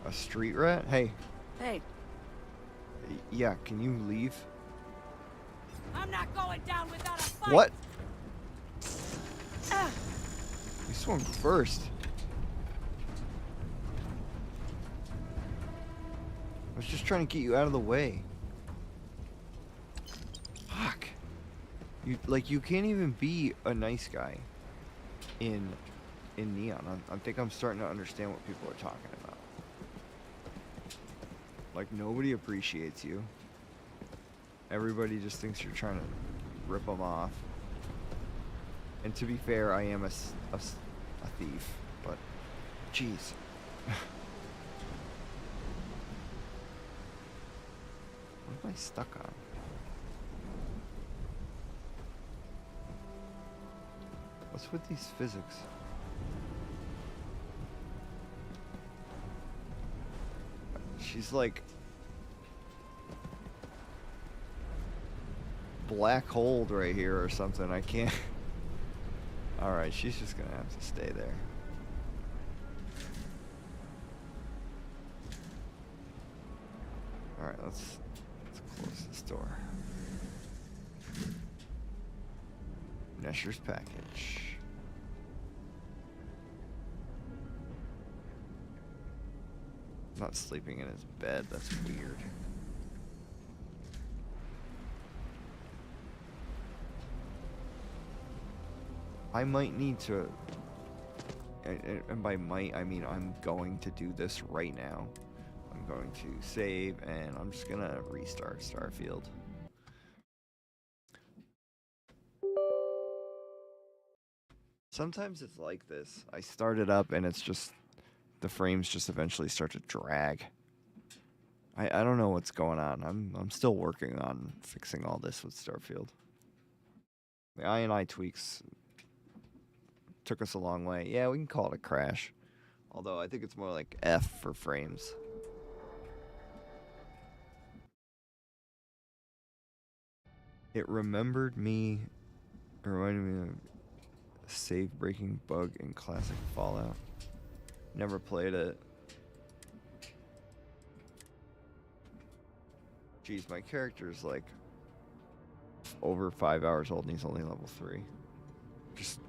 A street rat? Hey. Hey. Yeah, can you leave? I'm not going down without a fight. What? You swung first. I was just trying to get you out of the way. Fuck. You can't even be a nice guy in Neon. I think I'm starting to understand what people are talking about. Like, nobody appreciates you. Everybody just thinks you're trying to rip them off. And to be fair, I am a thief, but jeez. What am I stuck on? What's with these physics? She's like black holed right here or something. I can't. Alright, she's just gonna have to stay there. Alright, let's close this door. Nesher's package. Not sleeping in his bed, that's weird. I might need to, and by might I mean I'm going to do this right now. I'm going to save and I'm just gonna restart Starfield. Sometimes it's like this. I start it up and it's just, the frames just eventually start to drag. I don't know what's going on. I'm still working on fixing all this with Starfield. The INI tweaks took us a long way. Yeah, we can call it a crash. Although I think it's more like F for frames. It reminded me of a save breaking bug in classic Fallout. Never played it. Jeez, my character's like over 5 hours old and he's only level 3. Just,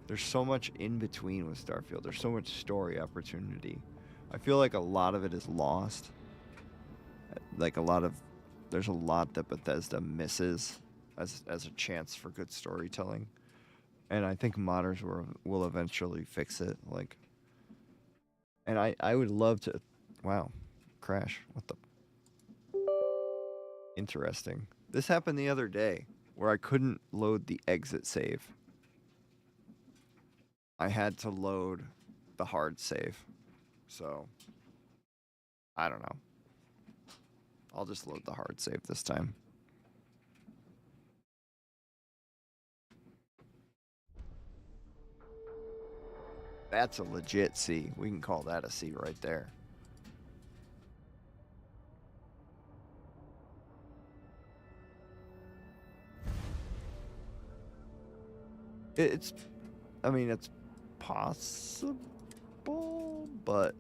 there's so much in between with Starfield. There's so much story opportunity. I feel like a lot of it is lost. Like there's a lot that Bethesda misses as a chance for good storytelling. And I think modders will eventually fix it. Like, and I would love to, wow, crash, what the, interesting. This happened the other day where I couldn't load the exit save. I had to load the hard save. So, I don't know. I'll just load the hard save this time. That's a legit C. We can call that a C right there. It's, I mean, it's possible, but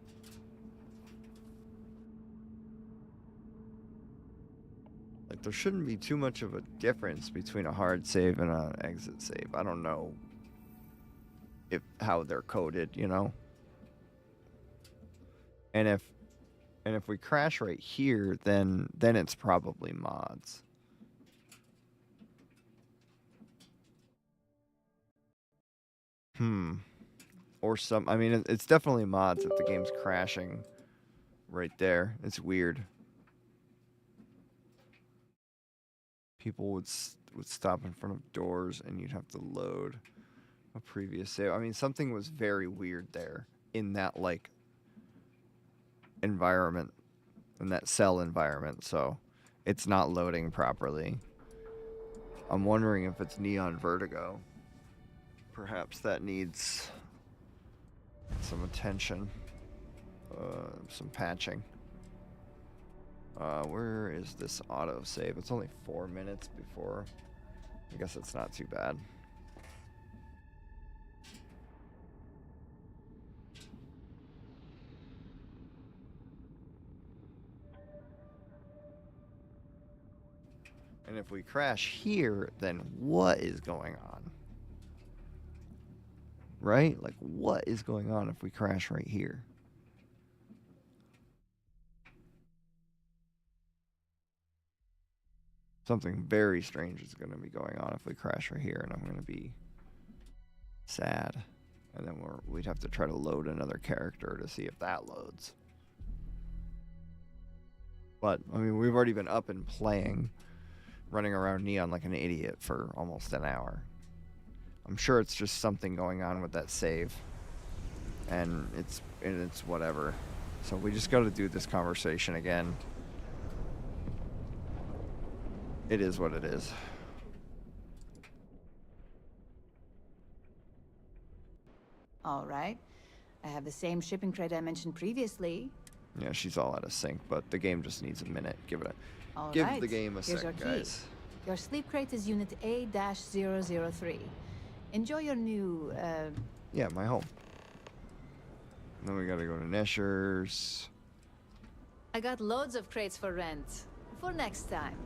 like there shouldn't be too much of a difference between a hard save and an exit save. I don't know how they're coded, you know. And if we crash right here, then it's probably mods. Or some, I mean, it's definitely mods if the game's crashing right there. It's weird. People would stop in front of doors and you'd have to load a previous save. I mean, something was very weird there in that, like, environment, in that cell environment, so it's not loading properly. I'm wondering if it's Neon Vertigo. Perhaps that needs some attention, some patching. Where is this autosave? It's only 4 minutes before. I guess it's not too bad. And if we crash here, then what is going on? Right? Like, what is going on if we crash right here? Something very strange is going to be going on if we crash right here, and I'm going to be sad. And then we'd have to try to load another character to see if that loads. But, I mean, we've already been up and playing, running around Neon like an idiot for almost an hour. I'm sure it's just something going on with that save. And it's whatever. So we just got to do this conversation again. It is what it is. All right. I have the same shipping crate I mentioned previously. Yeah, she's all out of sync, but the game just needs a minute. Give All give right. the game a Here's sec, your key. guys. Your sleep crate is Unit A-003. Enjoy your new, Yeah, my home. Then we gotta go to Nesher's. I got loads of crates for rent. For next time.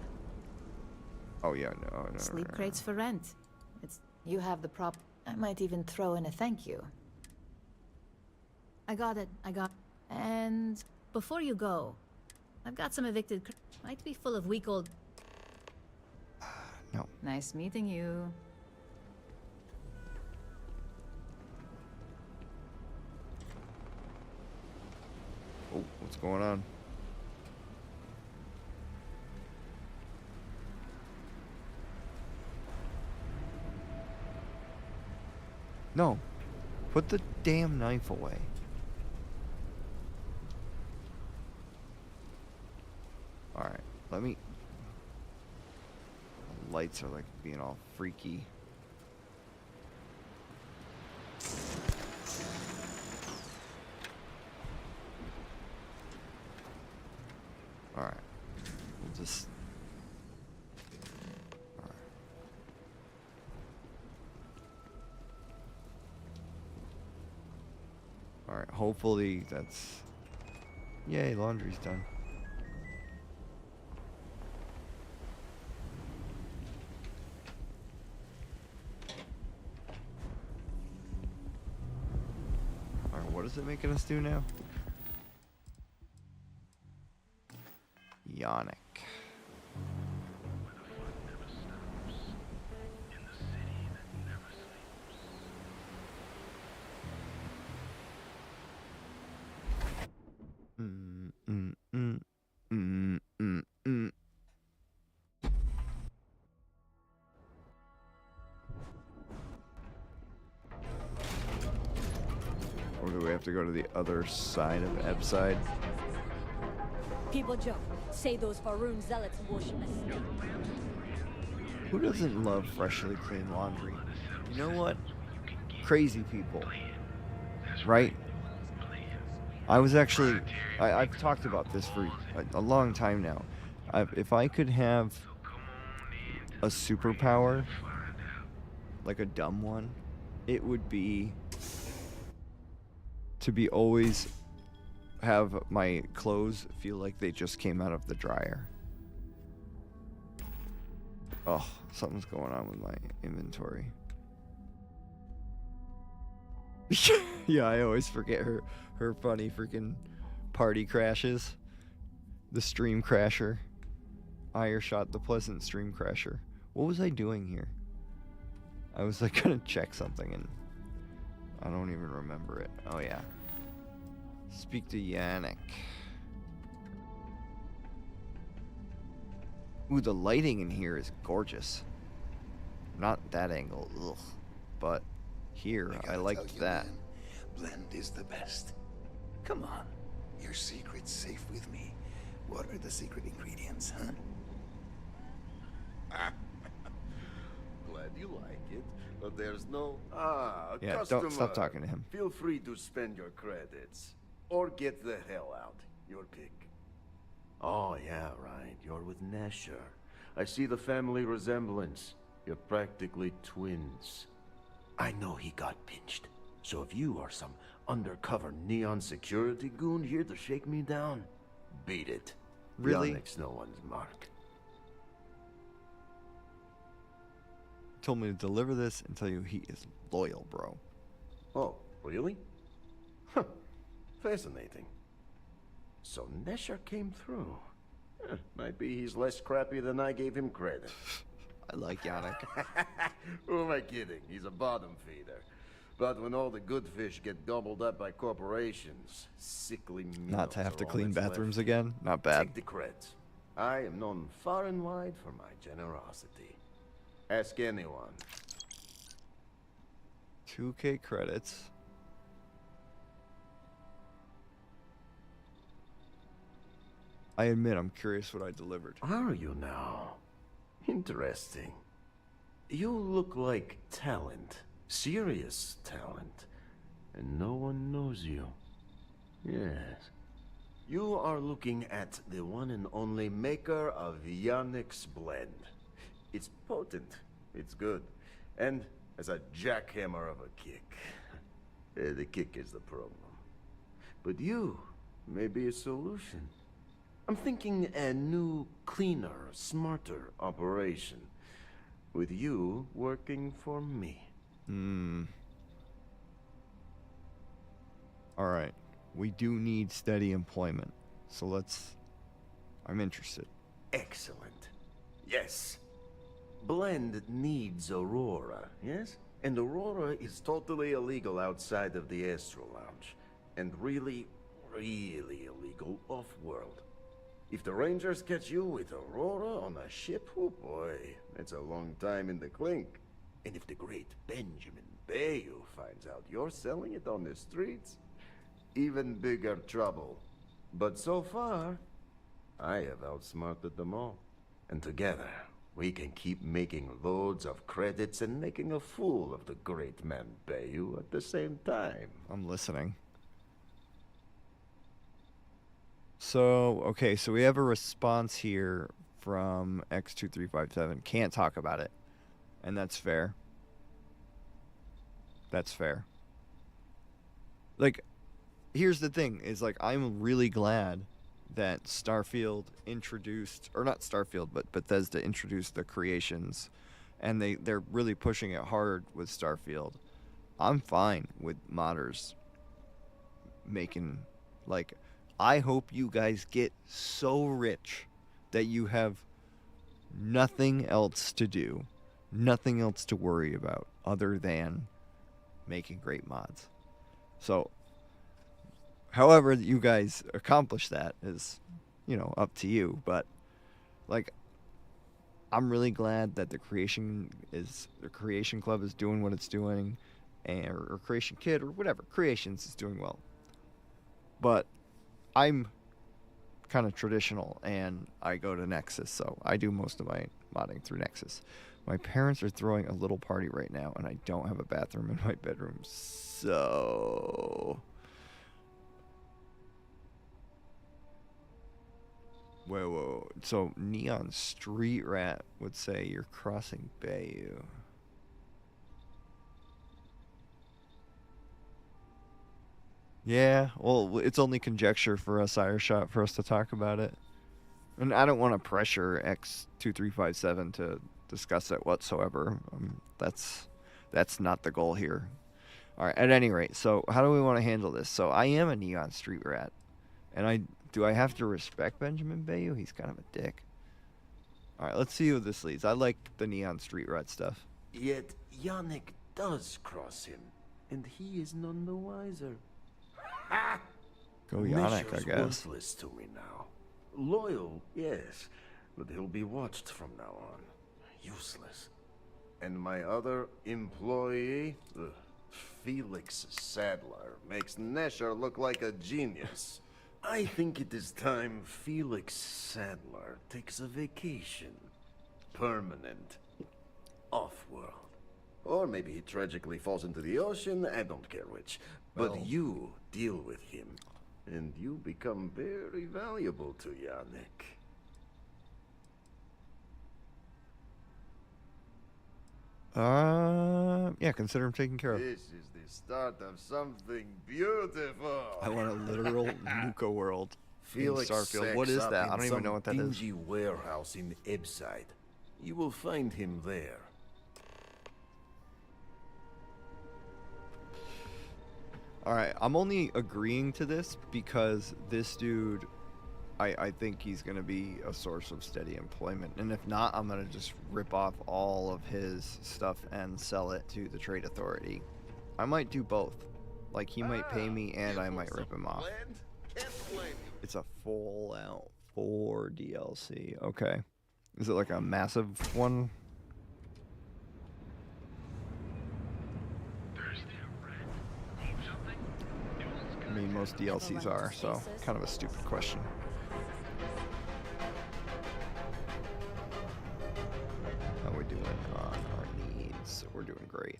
Oh yeah, no. Sleep crates for rent. You have the prop. I might even throw in a thank you. I got it. And before you go, I've got some evicted. Might be full of week-old. No. Nice meeting you. Oh, what's going on? No. Put the damn knife away. Alright, let me... The lights are like being all freaky. Alright. We'll just... Alright, hopefully that's... Yay, laundry's done. What is it making us do now? Yannick. Or do we have to go to the other side of Ebside? People joke, say those Faroon zealots worship a snake. Who doesn't love freshly clean laundry? You know what? Crazy people. Right? I was actually... I've talked about this for a long time now. If I could have a superpower, like a dumb one, it would be to be always have my clothes feel like they just came out of the dryer. Oh, something's going on with my inventory. Yeah, I always forget her funny freaking party crashes. The stream crasher. Ireshot the pleasant stream crasher. What was I doing here? I was like gonna check something and I don't even remember it. Oh yeah. Speak to Yannick. Ooh, the lighting in here is gorgeous. Not that angle, ugh. But here, I liked that. Man, blend is the best. Come on, your secret's safe with me. What are the secret ingredients, huh? Glad you like it, but there's no... Yeah, customer. don't stop talking to him. Feel free to spend your credits. Or get the hell out. Your pick. Oh, yeah, right. You're with Nesher. I see the family resemblance. You're practically twins. I know he got pinched. So if you are some undercover neon security goon here to shake me down, beat it. Really? Yannick's no one's mark. Told me to deliver this and tell you he is loyal, bro. Oh, really? Huh. Fascinating. So Nesher came through. Might be he's less crappy than I gave him credit. I like Yannick. Who am I kidding? He's a bottom feeder. But when all the good fish get gobbled up by corporations, sickly Not to have to clean bathrooms left. again? Not bad. Take the creds. I am known far and wide for my generosity. Ask anyone. 2K credits. I admit I'm curious what I delivered. Are you now? Interesting. You look like talent. Serious talent. And no one knows you. Yes. You are looking at the one and only maker of Yannick's blend. It's potent. It's good. And as a jackhammer of a kick. The kick is the problem. But you may be a solution. I'm thinking a new, cleaner, smarter operation. With you working for me. Alright. We do need steady employment. So I'm interested. Excellent. Yes. Blend needs Aurora, yes? And Aurora is totally illegal outside of the Astral Lounge. And really, really illegal off-world. If the Rangers catch you with Aurora on a ship, oh boy, that's a long time in the clink. And if the great Benjamin Bayou finds out you're selling it on the streets, even bigger trouble. But so far, I have outsmarted them all. And together, we can keep making loads of credits and making a fool of the great man Bayou at the same time. I'm listening. So, okay, so we have a response here from X2357. Can't talk about it. And that's fair. That's fair. Like, here's the thing, is like, I'm really glad that Starfield introduced, or not Starfield, but Bethesda introduced the creations, and they're really pushing it hard with Starfield. I'm fine with modders making, like, I hope you guys get so rich that you have nothing else to do, nothing else to worry about other than making great mods. So, however you guys accomplish that is, you know, up to you. But, like, I'm really glad that the Creation Club is doing what it's doing, or Creation Kid, or whatever. Creations is doing well. But I'm kind of traditional, and I go to Nexus, so I do most of my modding through Nexus. My parents are throwing a little party right now, and I don't have a bathroom in my bedroom, so... Whoa. So, Neon Street Rat would say you're crossing Bayou. Yeah, well, it's only conjecture for us, Ireshot, for us to talk about it. And I don't want to pressure X2357 to discuss it whatsoever. That's not the goal here. All right, at any rate, so how do we want to handle this? So I am a Neon Street Rat. And do I have to respect Benjamin Bayou? He's kind of a dick. All right, let's see who this leads. I like the Neon Street Rat stuff. Yet Yannick does cross him, and he is none the wiser. Go Yannick, I guess. Worthless to me now. Loyal, yes, but he'll be watched from now on. Useless. And my other employee, Felix Sadler, makes Nesher look like a genius. I think it is time Felix Sadler takes a vacation. Permanent. Off-world. Or maybe he tragically falls into the ocean, I don't care which. But Well. you deal with him, and you become very valuable to Yannick. Yeah, consider him taken care of. This is the start of something beautiful. I want a literal Nuka world in Felix Starfield. What is sacks up that? I in don't even know some what that is. dingy warehouse in Ebside. You will find him there. Alright, I'm only agreeing to this because this dude, I think he's going to be a source of steady employment. And if not, I'm going to just rip off all of his stuff and sell it to the Trade Authority. I might do both. Like, he might pay me and I might rip him off. It's a Fallout 4 DLC. Okay. Is it like a massive one? I mean, most DLCs are, so kind of a stupid question. How are we doing on our needs? We're doing great.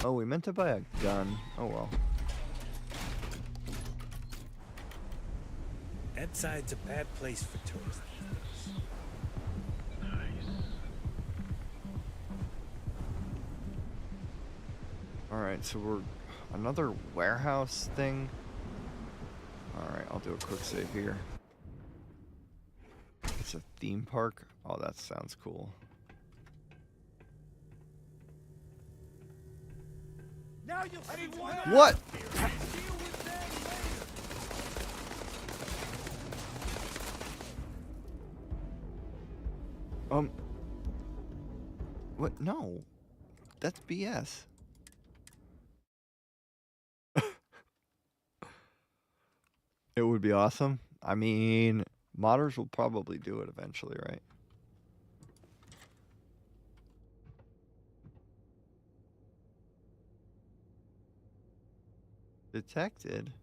Oh, we meant to buy a gun. Oh well. Ebside's a bad place for tourists. Alright, so we're another warehouse thing. Alright, I'll do a quick save here. It's a theme park. Oh, that sounds cool. Now you'll see What? What? No. That's BS. It would be awesome. I mean, modders will probably do it eventually, right? Detected?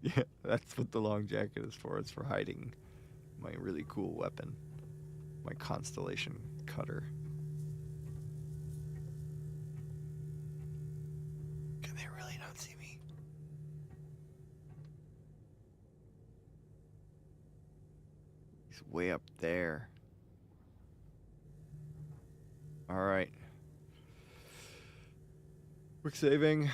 Yeah, that's what the long jacket is for. It's for hiding my really cool weapon. My Constellation cutter. Can they really not see me? He's way up there. Alright. Quick saving.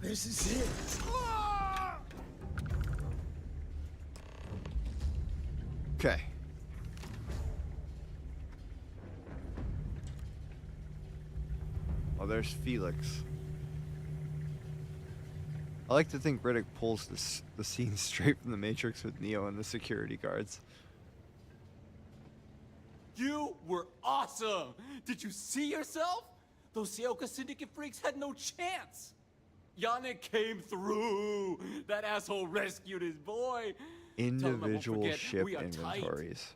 This is it. Okay. Oh, there's Felix. I like to think Riddick pulls the scene straight from the Matrix with Neo and the security guards. You were awesome! Did you see yourself? Those Seoka Syndicate freaks had no chance! Yannick came through! That asshole rescued his boy! Individual ship inventories.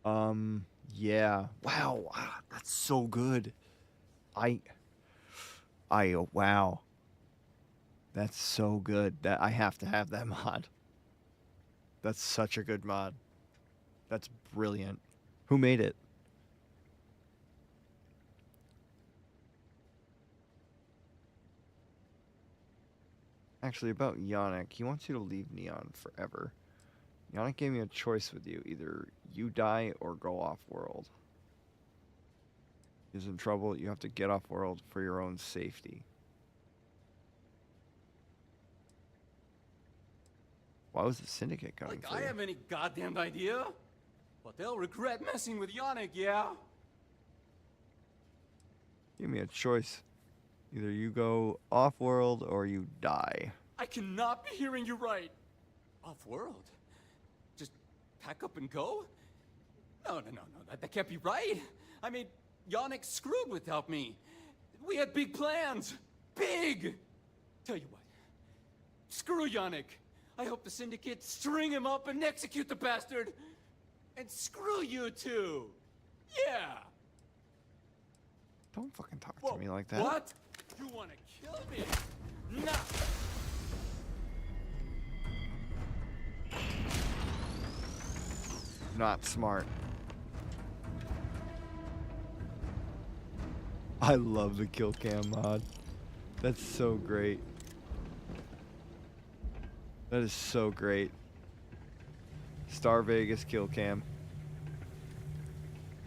Yeah. Wow. That's so good. Wow. That's so good. That I have to have that mod. That's such a good mod. That's brilliant. Who made it? Actually, about Yannick, he wants you to leave Neon forever. Yannick gave me a choice with you. Either you die or go off-world. He's in trouble. You have to get off-world for your own safety. Why was the Syndicate coming for I you? have any goddamn idea? But they'll regret messing with Yannick, yeah? Give me a choice. Either you go off-world or you die. I cannot be hearing you right. Off-world? Just pack up and go? No, that can't be right. I mean, Yannick screwed without me. We had big plans. Big! Tell you what. Screw Yannick. I hope the Syndicate string him up and execute the bastard. And screw you too. Yeah. Don't fucking talk to me like that. What? You want to kill me? No. Not smart. I love the kill cam mod. That's so great. That is so great. Star Vegas kill cam.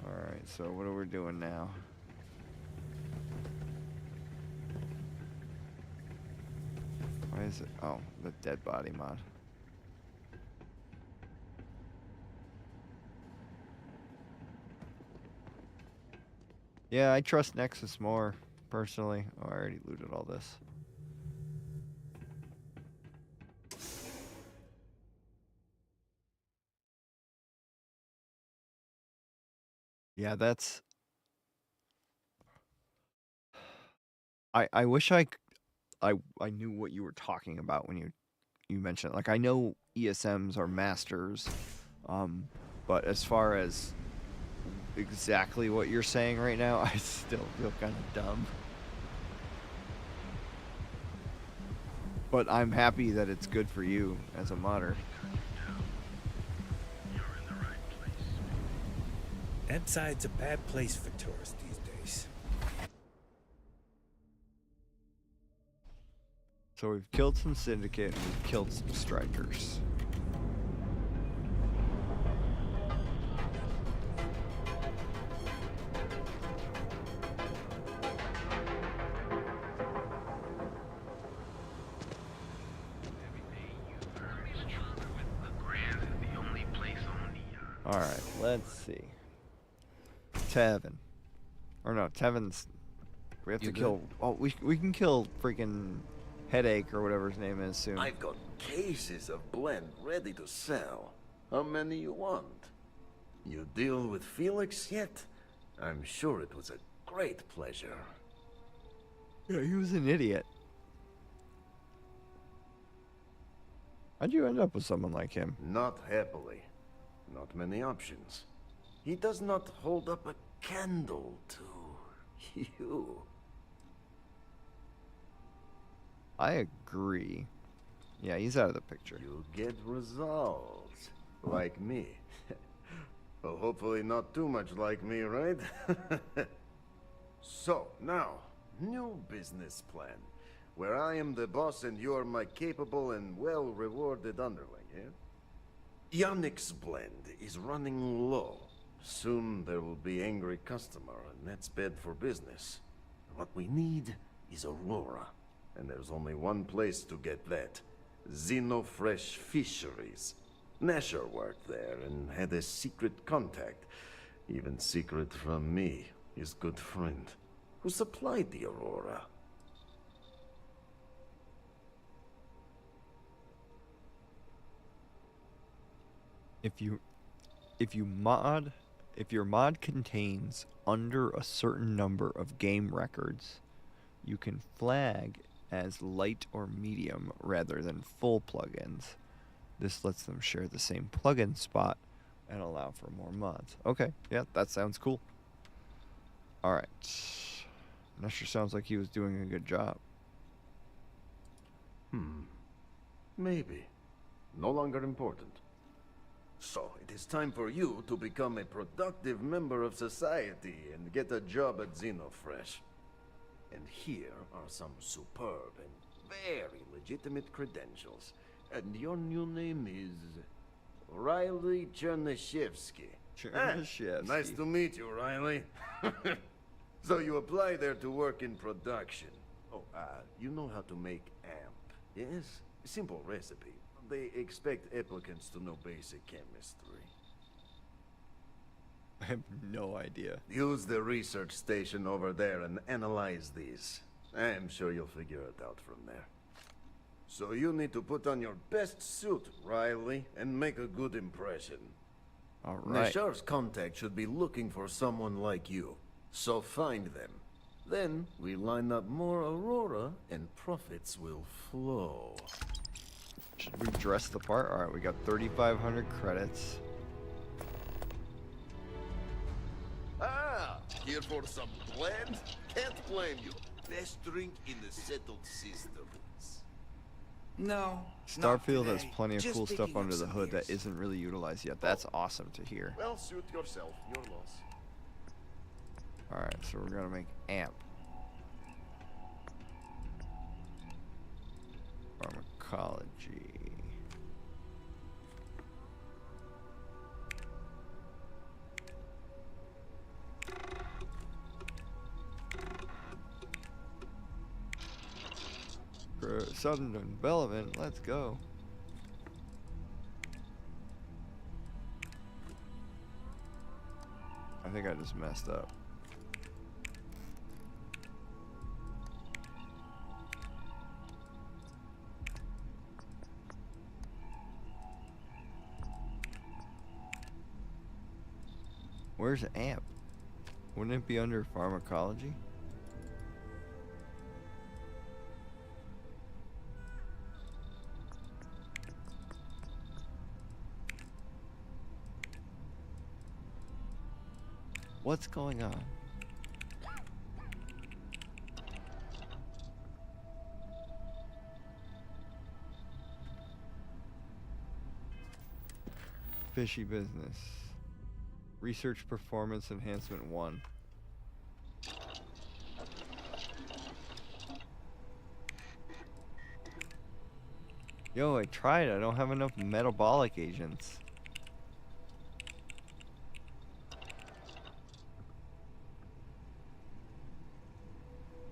Alright, so what are we doing now? Why is it? Oh, the dead body mod. Yeah, I trust Nexus more, personally. Oh, I already looted all this. Yeah, that's... I wish I knew what you were talking about when you mentioned it. Like, I know ESMs are masters, but as far as exactly what you're saying right now, I still feel kind of dumb. But I'm happy that it's good for you as a modder. That side's a bad place for tourists these days. So we've killed some Syndicate and we've killed some Strikers. Alright, let's see. Tevin. Or no, Tevin's... We have to kill... Oh, we can kill freaking Headache or whatever his name is soon. I've got cases of blend ready to sell. How many you want? You deal with Felix yet? I'm sure it was a great pleasure. Yeah, he was an idiot. How'd you end up with someone like him? Not happily. Not many options. He does not hold up a candle to you. I agree. Yeah, he's out of the picture. You get results. Like me. Well, hopefully not too much like me, right? So, now, new business plan. Where I am the boss and you are my capable and well-rewarded underling, yeah? Yannick's blend is running low. Soon there will be angry customer, and that's bad for business. What we need is Aurora. And there's only one place to get that. Xenofresh Fisheries. Nasher worked there and had a secret contact. Even secret from me, his good friend, who supplied the Aurora. If your mod contains under a certain number of game records, you can flag as light or medium rather than full plugins. This lets them share the same plugin spot and allow for more mods. Okay, yeah, that sounds cool. Alright. Nesher sounds like he was doing a good job. Maybe. No longer important. So, it is time for you to become a productive member of society and get a job at Xenofresh. And here are some superb and very legitimate credentials. And your new name is Riley Chernyshevsky. Chernyshevsky. Nice to meet you, Riley. So you apply there to work in production. Oh, you know how to make amp, yes? Simple recipe. They expect applicants to know basic chemistry. I have no idea. Use the research station over there and analyze these. I'm sure you'll figure it out from there. So you need to put on your best suit, Riley, and make a good impression. All right. Nashar's contact should be looking for someone like you. So find them. Then we line up more Aurora and profits will flow. Should we dress the part? Alright, we got 3,500 credits. Ah, here for some blend? Can't blame you. Best drink in the settled systems. No. Starfield has plenty of cool stuff under the hood that isn't really utilized yet. That's awesome to hear. Well, suit yourself. Your loss. Alright, so we're gonna make amp. Pharmacology. For sudden development, let's go. I think I just messed up. Where's amp? Wouldn't it be under pharmacology? What's going on? Fishy business. Research Performance Enhancement 1. Yo, I tried. I don't have enough metabolic agents.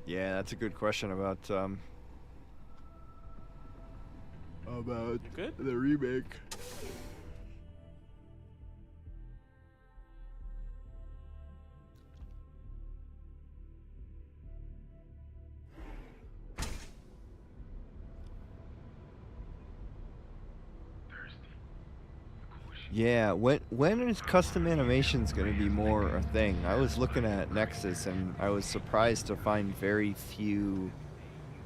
Yeah, that's a good question about the remake. Yeah, when is custom animations going to be more a thing? I was looking at Nexus and I was surprised to find very few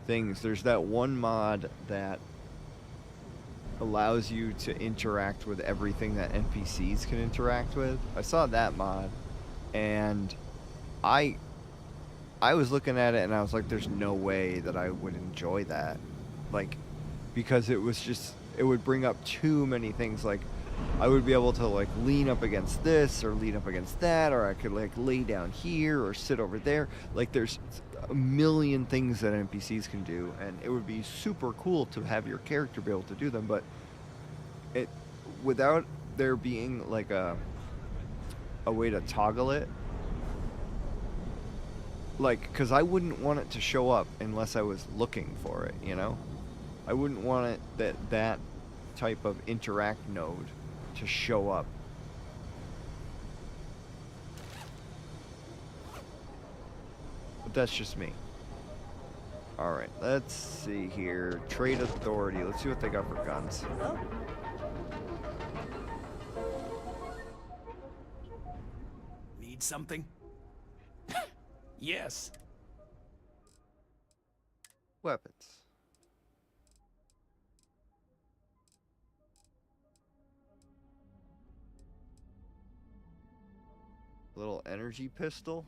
things. There's that one mod that allows you to interact with everything that NPCs can interact with. I saw that mod and I was looking at it and I was like, there's no way that I would enjoy that. Like, because it was just, it would bring up too many things. Like, I would be able to like lean up against this or lean up against that, or I could like lay down here or sit over there. Like there's a million things that NPCs can do, and it would be super cool to have your character be able to do them, but it without there being like a way to toggle it, like, because I wouldn't want it to show up unless I was looking for it, you know? I wouldn't want it that type of interact node to show up. But that's just me. Alright, let's see here. Trade Authority. Let's see what they got for guns. Need something? Yes. Weapons. Little energy pistol.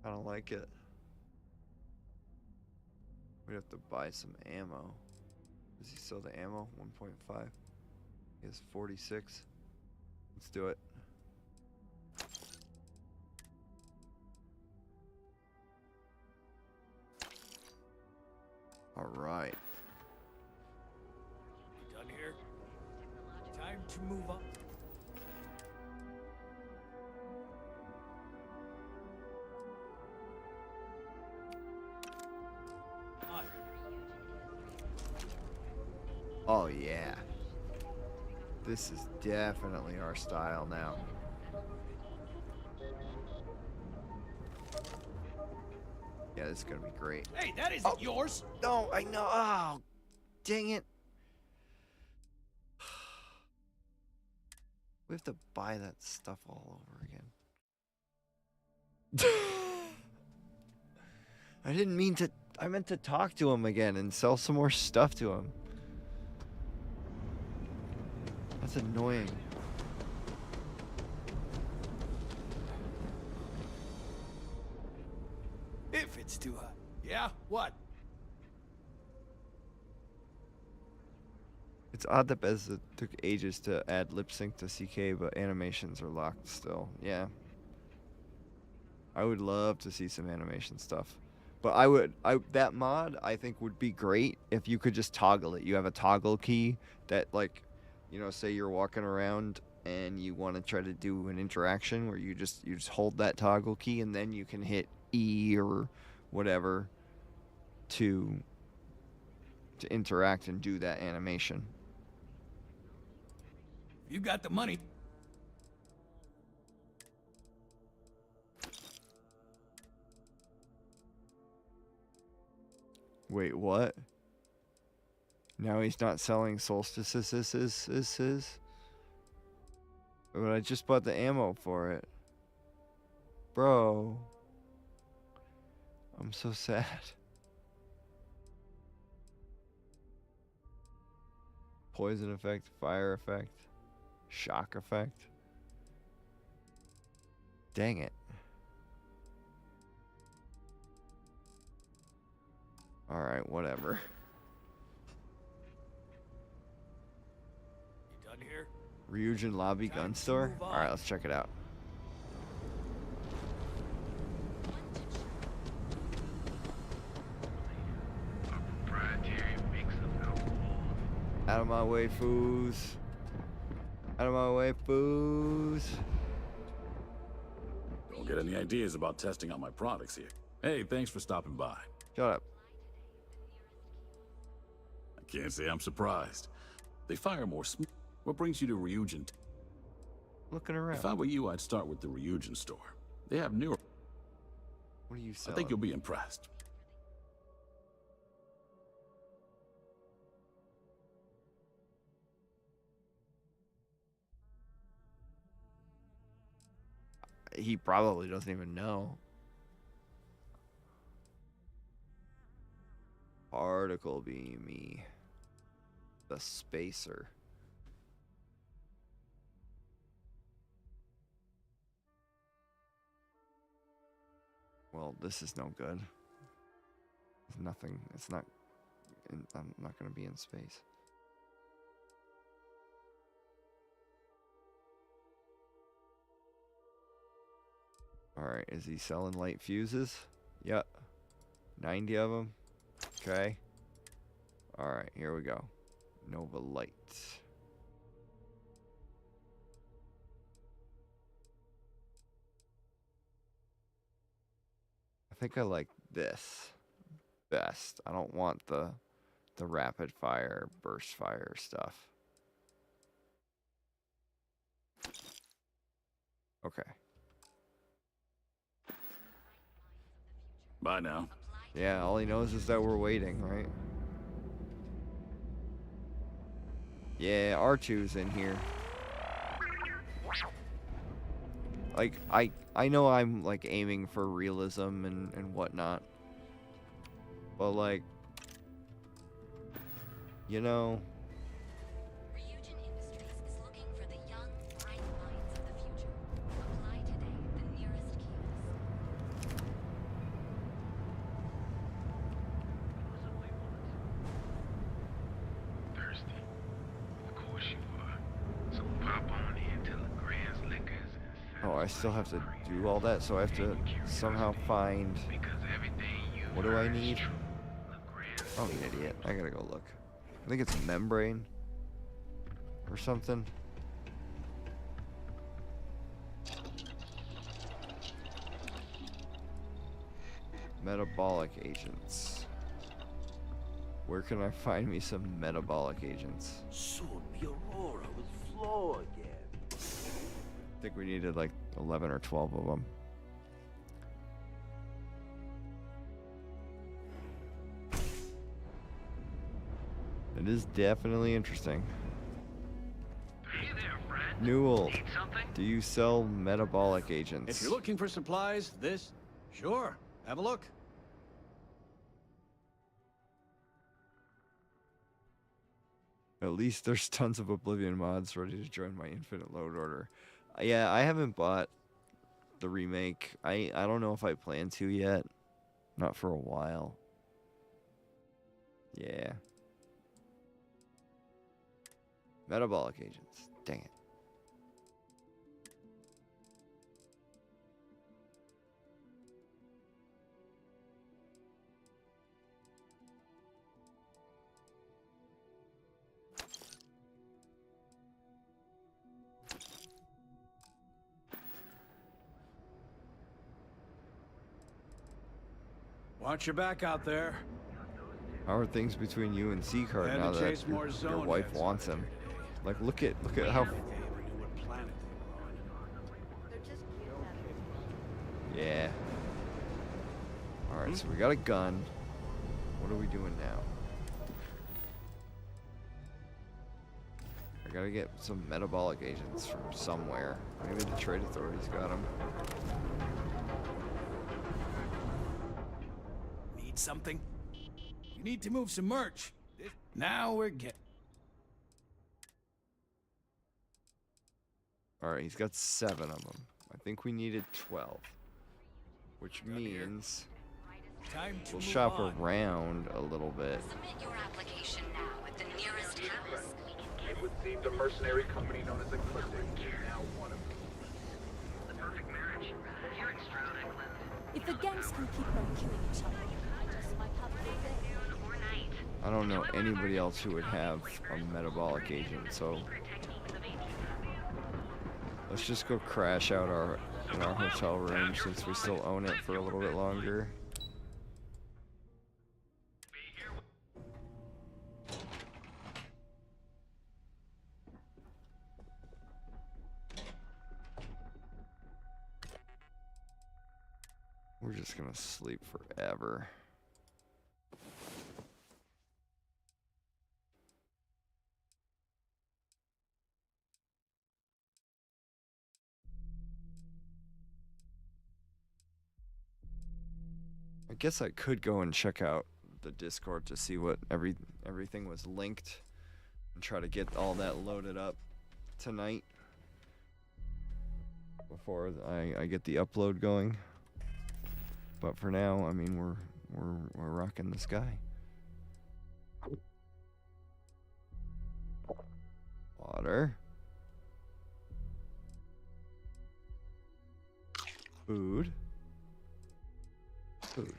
I don't like it. We'd have to buy some ammo. Does he sell the ammo? 1.5. He has 46. Let's do it. All right. You done here? Time to move on. Oh yeah. This is definitely our style now. Yeah, this is gonna be great. Hey, that isn't yours. No, I know. Oh, dang it. We have to buy that stuff all over again. I didn't mean to. I meant to talk to him again and sell some more stuff to him. That's annoying. If it's too hot. Yeah? What? It's odd that Bethesda took ages to add lip sync to CK, but animations are locked still. Yeah. I would love to see some animation stuff. But that mod I think would be great if you could just toggle it. You have a toggle key that, like, you know, say you're walking around and you want to try to do an interaction where you just hold that toggle key and then you can hit E or whatever to interact and do that animation. You got the money. Wait, what? Now he's not selling solstices. But I just bought the ammo for it. Bro. I'm so sad. Poison effect, fire effect, shock effect. Dang it. Alright, whatever. You done here? Ryujin Lobby Gun Store? Alright, let's check it out. Out of my way, foos. Out of my way, foos. Don't get any ideas about testing out my products here. Hey, thanks for stopping by. Shut up. I can't say I'm surprised. They fire more What brings you to Ryujin? Looking around. If I were you, I'd start with the Ryujin store. They have newer. What are you I selling? think you'll be impressed. He probably doesn't even know. Particle beamy. The spacer. Well, this is no good. There's nothing. It's not. I'm not going to be in space. Alright, is he selling light fuses? Yep. 90 of them. Okay. Alright, here we go. Nova Light. I think I like this best. I don't want the rapid fire, burst fire stuff. Okay. Bye now. Yeah, all he knows is that we're waiting, right? Yeah, R2's in here. Like, I know I'm, like, aiming for realism and whatnot. But, like, you know... Oh, I still have to do all that, so I have to somehow find... What do I need? Oh, you idiot. I gotta go look. I think it's membrane or something. Metabolic agents. Where can I find me some metabolic agents? Soon the Aurora will flow again. I think we needed like 11 or 12 of them. It is definitely interesting. Hey there, friend. Newell, Need something? do you sell metabolic agents? If you're looking for supplies, sure, have a look. At least there's tons of Oblivion mods ready to join my infinite load order. Yeah, I haven't bought the remake. I don't know if I plan to yet. Not for a while. Yeah. Metabolic agents. Dang it. Watch your back out there. How are things between you and Seacard Had now to that chase more your zone wife heads wants out him? there today. Like, look at how. Yeah. All right, so we got a gun. What are we doing now? I gotta get some metabolic agents from somewhere. Maybe the trade authority's got them. Need something? You need to move some merch. Now we're getting... Alright, he's got 7 of them. I think we needed 12. Which means we'll shop around a little bit. Submit your application now at the nearest house. It would seem the mercenary company known as Ecliptic is now one of them. The perfect marriage. Here in Stroud, England. If the gangs can keep on killing each other, I just might have a good day. I don't know anybody else who would have a metabolic agent, so let's just go crash out in our hotel room since we still own it for a little bit longer. We're just gonna sleep forever. I guess I could go and check out the Discord to see what everything was linked and try to get all that loaded up tonight before I get the upload going. But for now, I mean, we're rocking the sky. Water. Food. Food.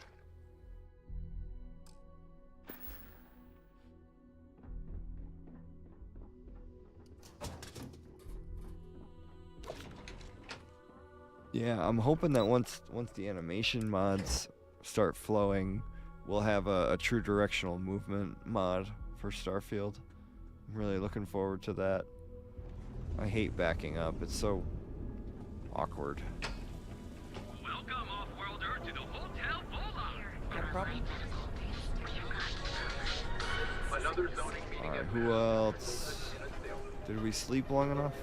Yeah, I'm hoping that once the animation mods start flowing, we'll have a true directional movement mod for Starfield. I'm really looking forward to that. I hate backing up. It's so awkward. Welcome, off-worlder, to the Hotel Vola. Got a problem? Another zoning meeting. Alright, who else? Did we sleep long enough?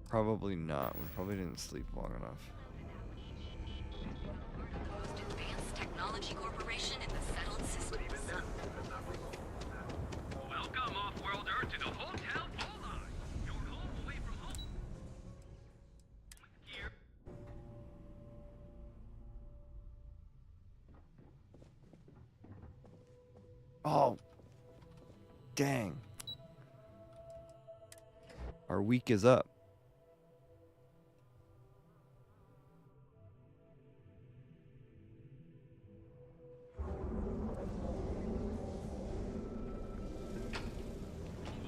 Probably not. We probably didn't sleep long enough. Most advanced technology corporation in the settled system. Welcome, off-worlder, to the Hotel Vola. Your home away from home. Here. Oh, dang. Our week is up.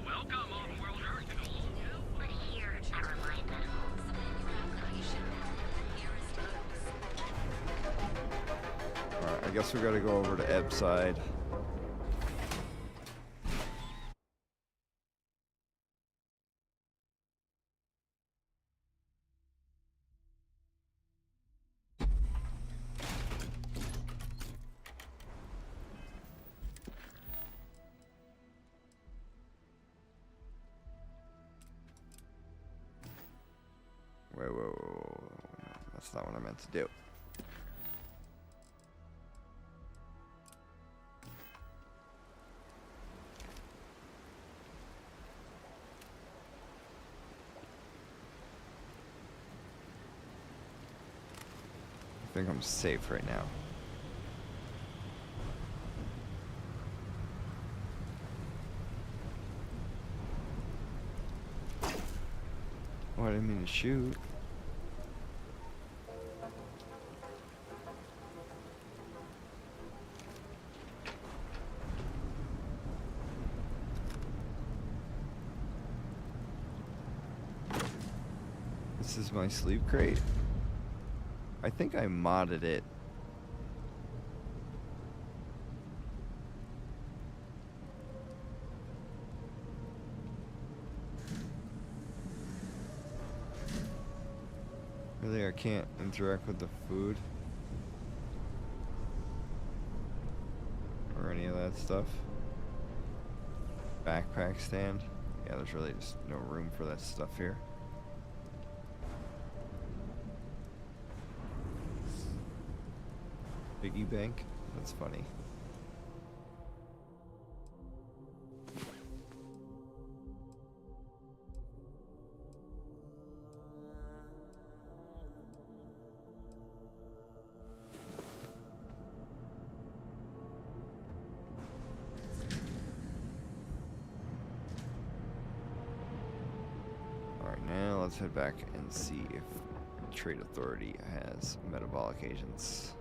Welcome, off-worlder, to the Hotel We're here to remind that homes of your location nearest. Alright, I guess we gotta go over to Eb's side. Wait, that's not what I meant to do. I think I'm safe right now. Oh, I didn't mean to shoot. This is my sleep crate. I think I modded it. Really, I can't interact with the food or any of that stuff. Backpack stand. Yeah, there's really just no room for that stuff here. Piggy bank? That's funny. Alright, now let's head back and see if Trade Authority has metabolic agents.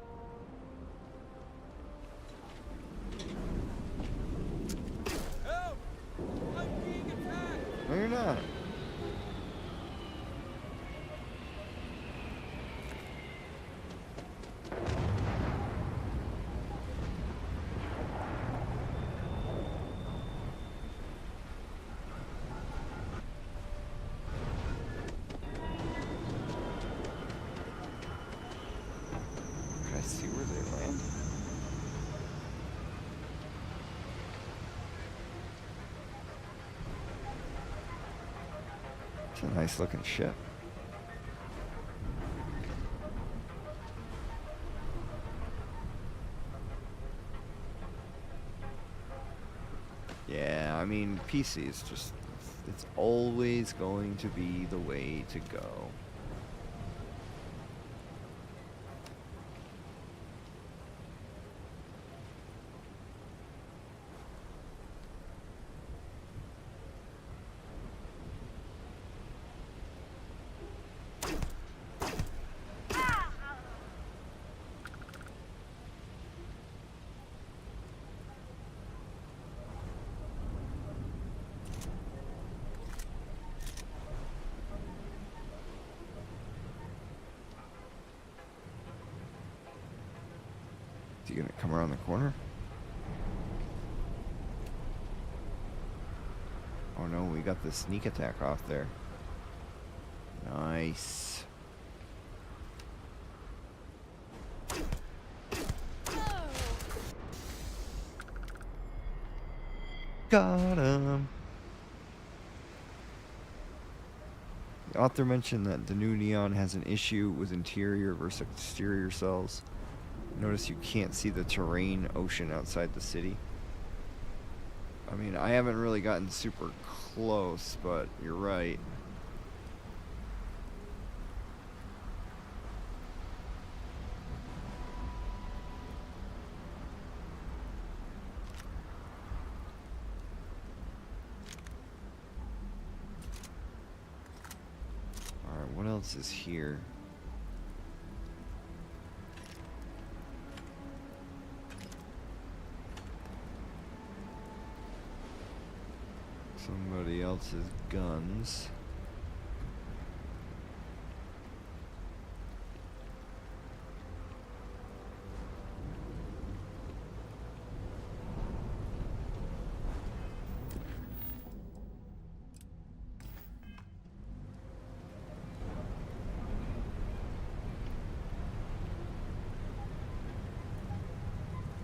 Help! I'm being attacked! No, you're not. Can I see where they land? It's a nice looking ship. Yeah, I mean, PC is just, it's always going to be the way to go. Is he gonna come around the corner? Oh no, we got the sneak attack off there. Nice. Got him. The author mentioned that the new Neon has an issue with interior versus exterior cells. Notice you can't see the terrain ocean outside the city. I mean, I haven't really gotten super close, but you're right. Alright, what else is here? Somebody else's guns.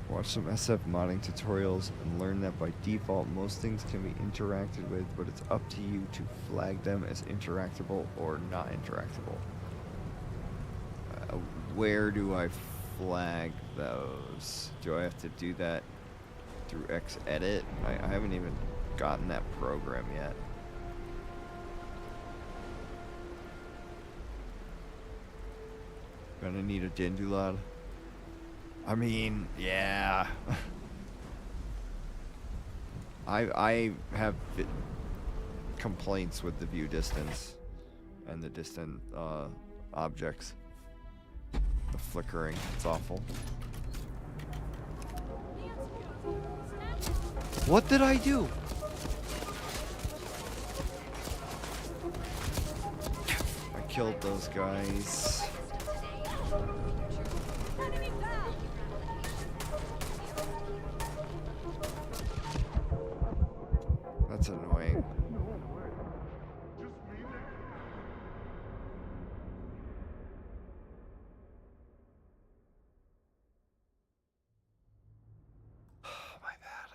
Watch some SF modding tutorials and learn that by default most things can be interacted with, but it's up to you to flag them as interactable or not interactable. Where do I flag those? Do I have to do that through Xedit? I haven't even gotten that program yet. Gonna need a Dendulad. I mean, yeah. I have complaints with the view distance and the distant objects. The flickering, it's awful. What did I do? I killed those guys. That's annoying. My bad.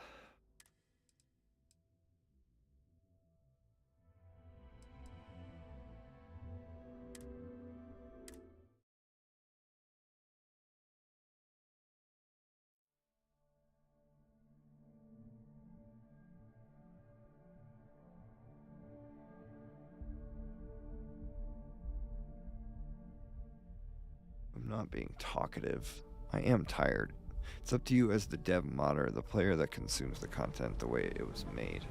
I'm not being talkative. I am tired. It's up to you as the dev modder, the player that consumes the content the way it was made.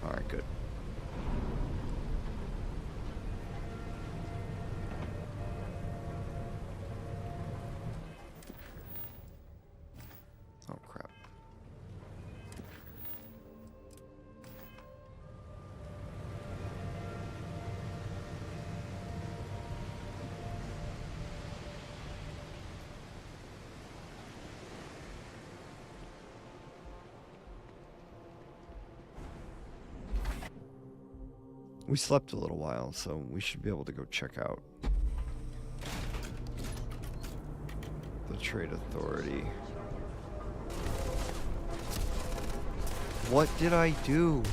Alright, good. Oh, crap. We slept a little while, so we should be able to go check out the Trade Authority. What did I do?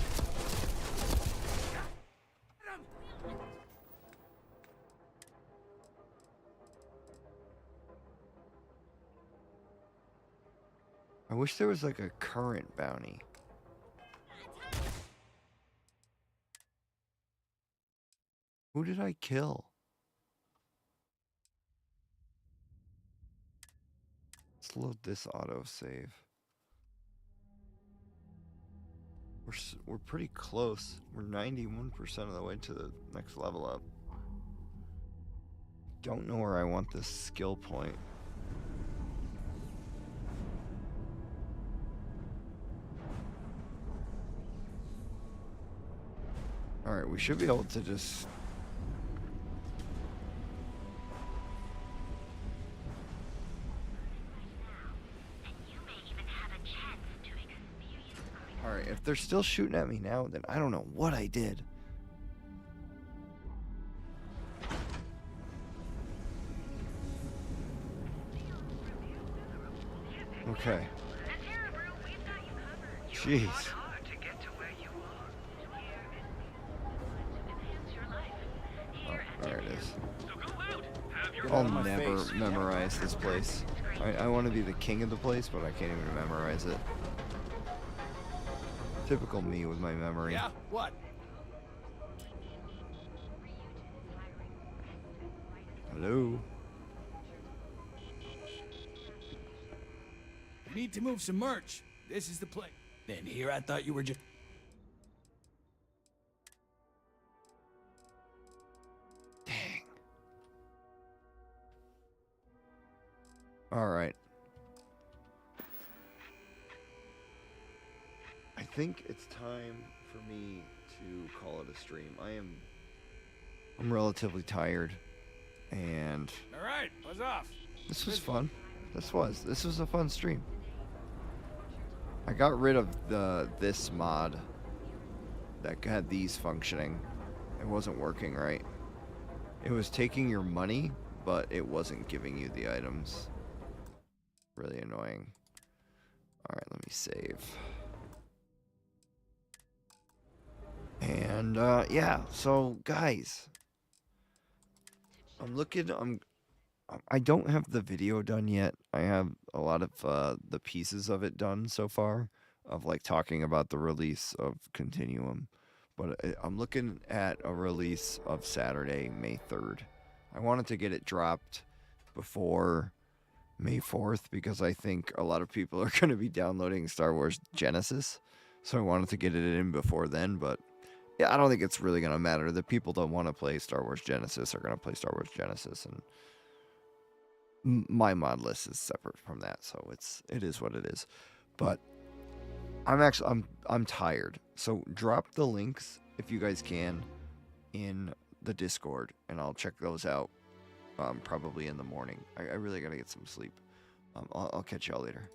I wish there was like a current bounty. Who did I kill? Let's load this autosave. We're pretty close. We're 91% of the way to the next level up. Don't know where I want this skill point. Alright, we should be able to just... Alright, if they're still shooting at me now, then I don't know what I did. Okay. Jeez. Oh, there it is. I'll never memorize this place. I want to be the king of the place, but I can't even memorize it. Typical me with my memory. Yeah, what? Hello? Need to move some merch. This is the place. Then here I thought you were just... Dang. Alright. I think it's time for me to call it a stream. I'm relatively tired, and Alright, buzz off. this was fun. This was a fun stream. I got rid of this mod that had these functioning. It wasn't working right. It was taking your money, but it wasn't giving you the items. Really annoying. Alright, let me save. And yeah, so guys, I don't have the video done yet. I have a lot of the pieces of it done so far, of like talking about the release of Continuum. But I'm looking at a release of Saturday, May 3rd. I wanted to get it dropped before May 4th because I think a lot of people are going to be downloading Star Wars Genesis. So I wanted to get it in before then, but yeah, I don't think it's really going to matter. The people that want to play Star Wars Genesis are going to play Star Wars Genesis, and my mod list is separate from that, so it is what it is. But I'm tired. So drop the links if you guys can in the Discord, and I'll check those out probably in the morning. I really got to get some sleep. I'll catch y'all later.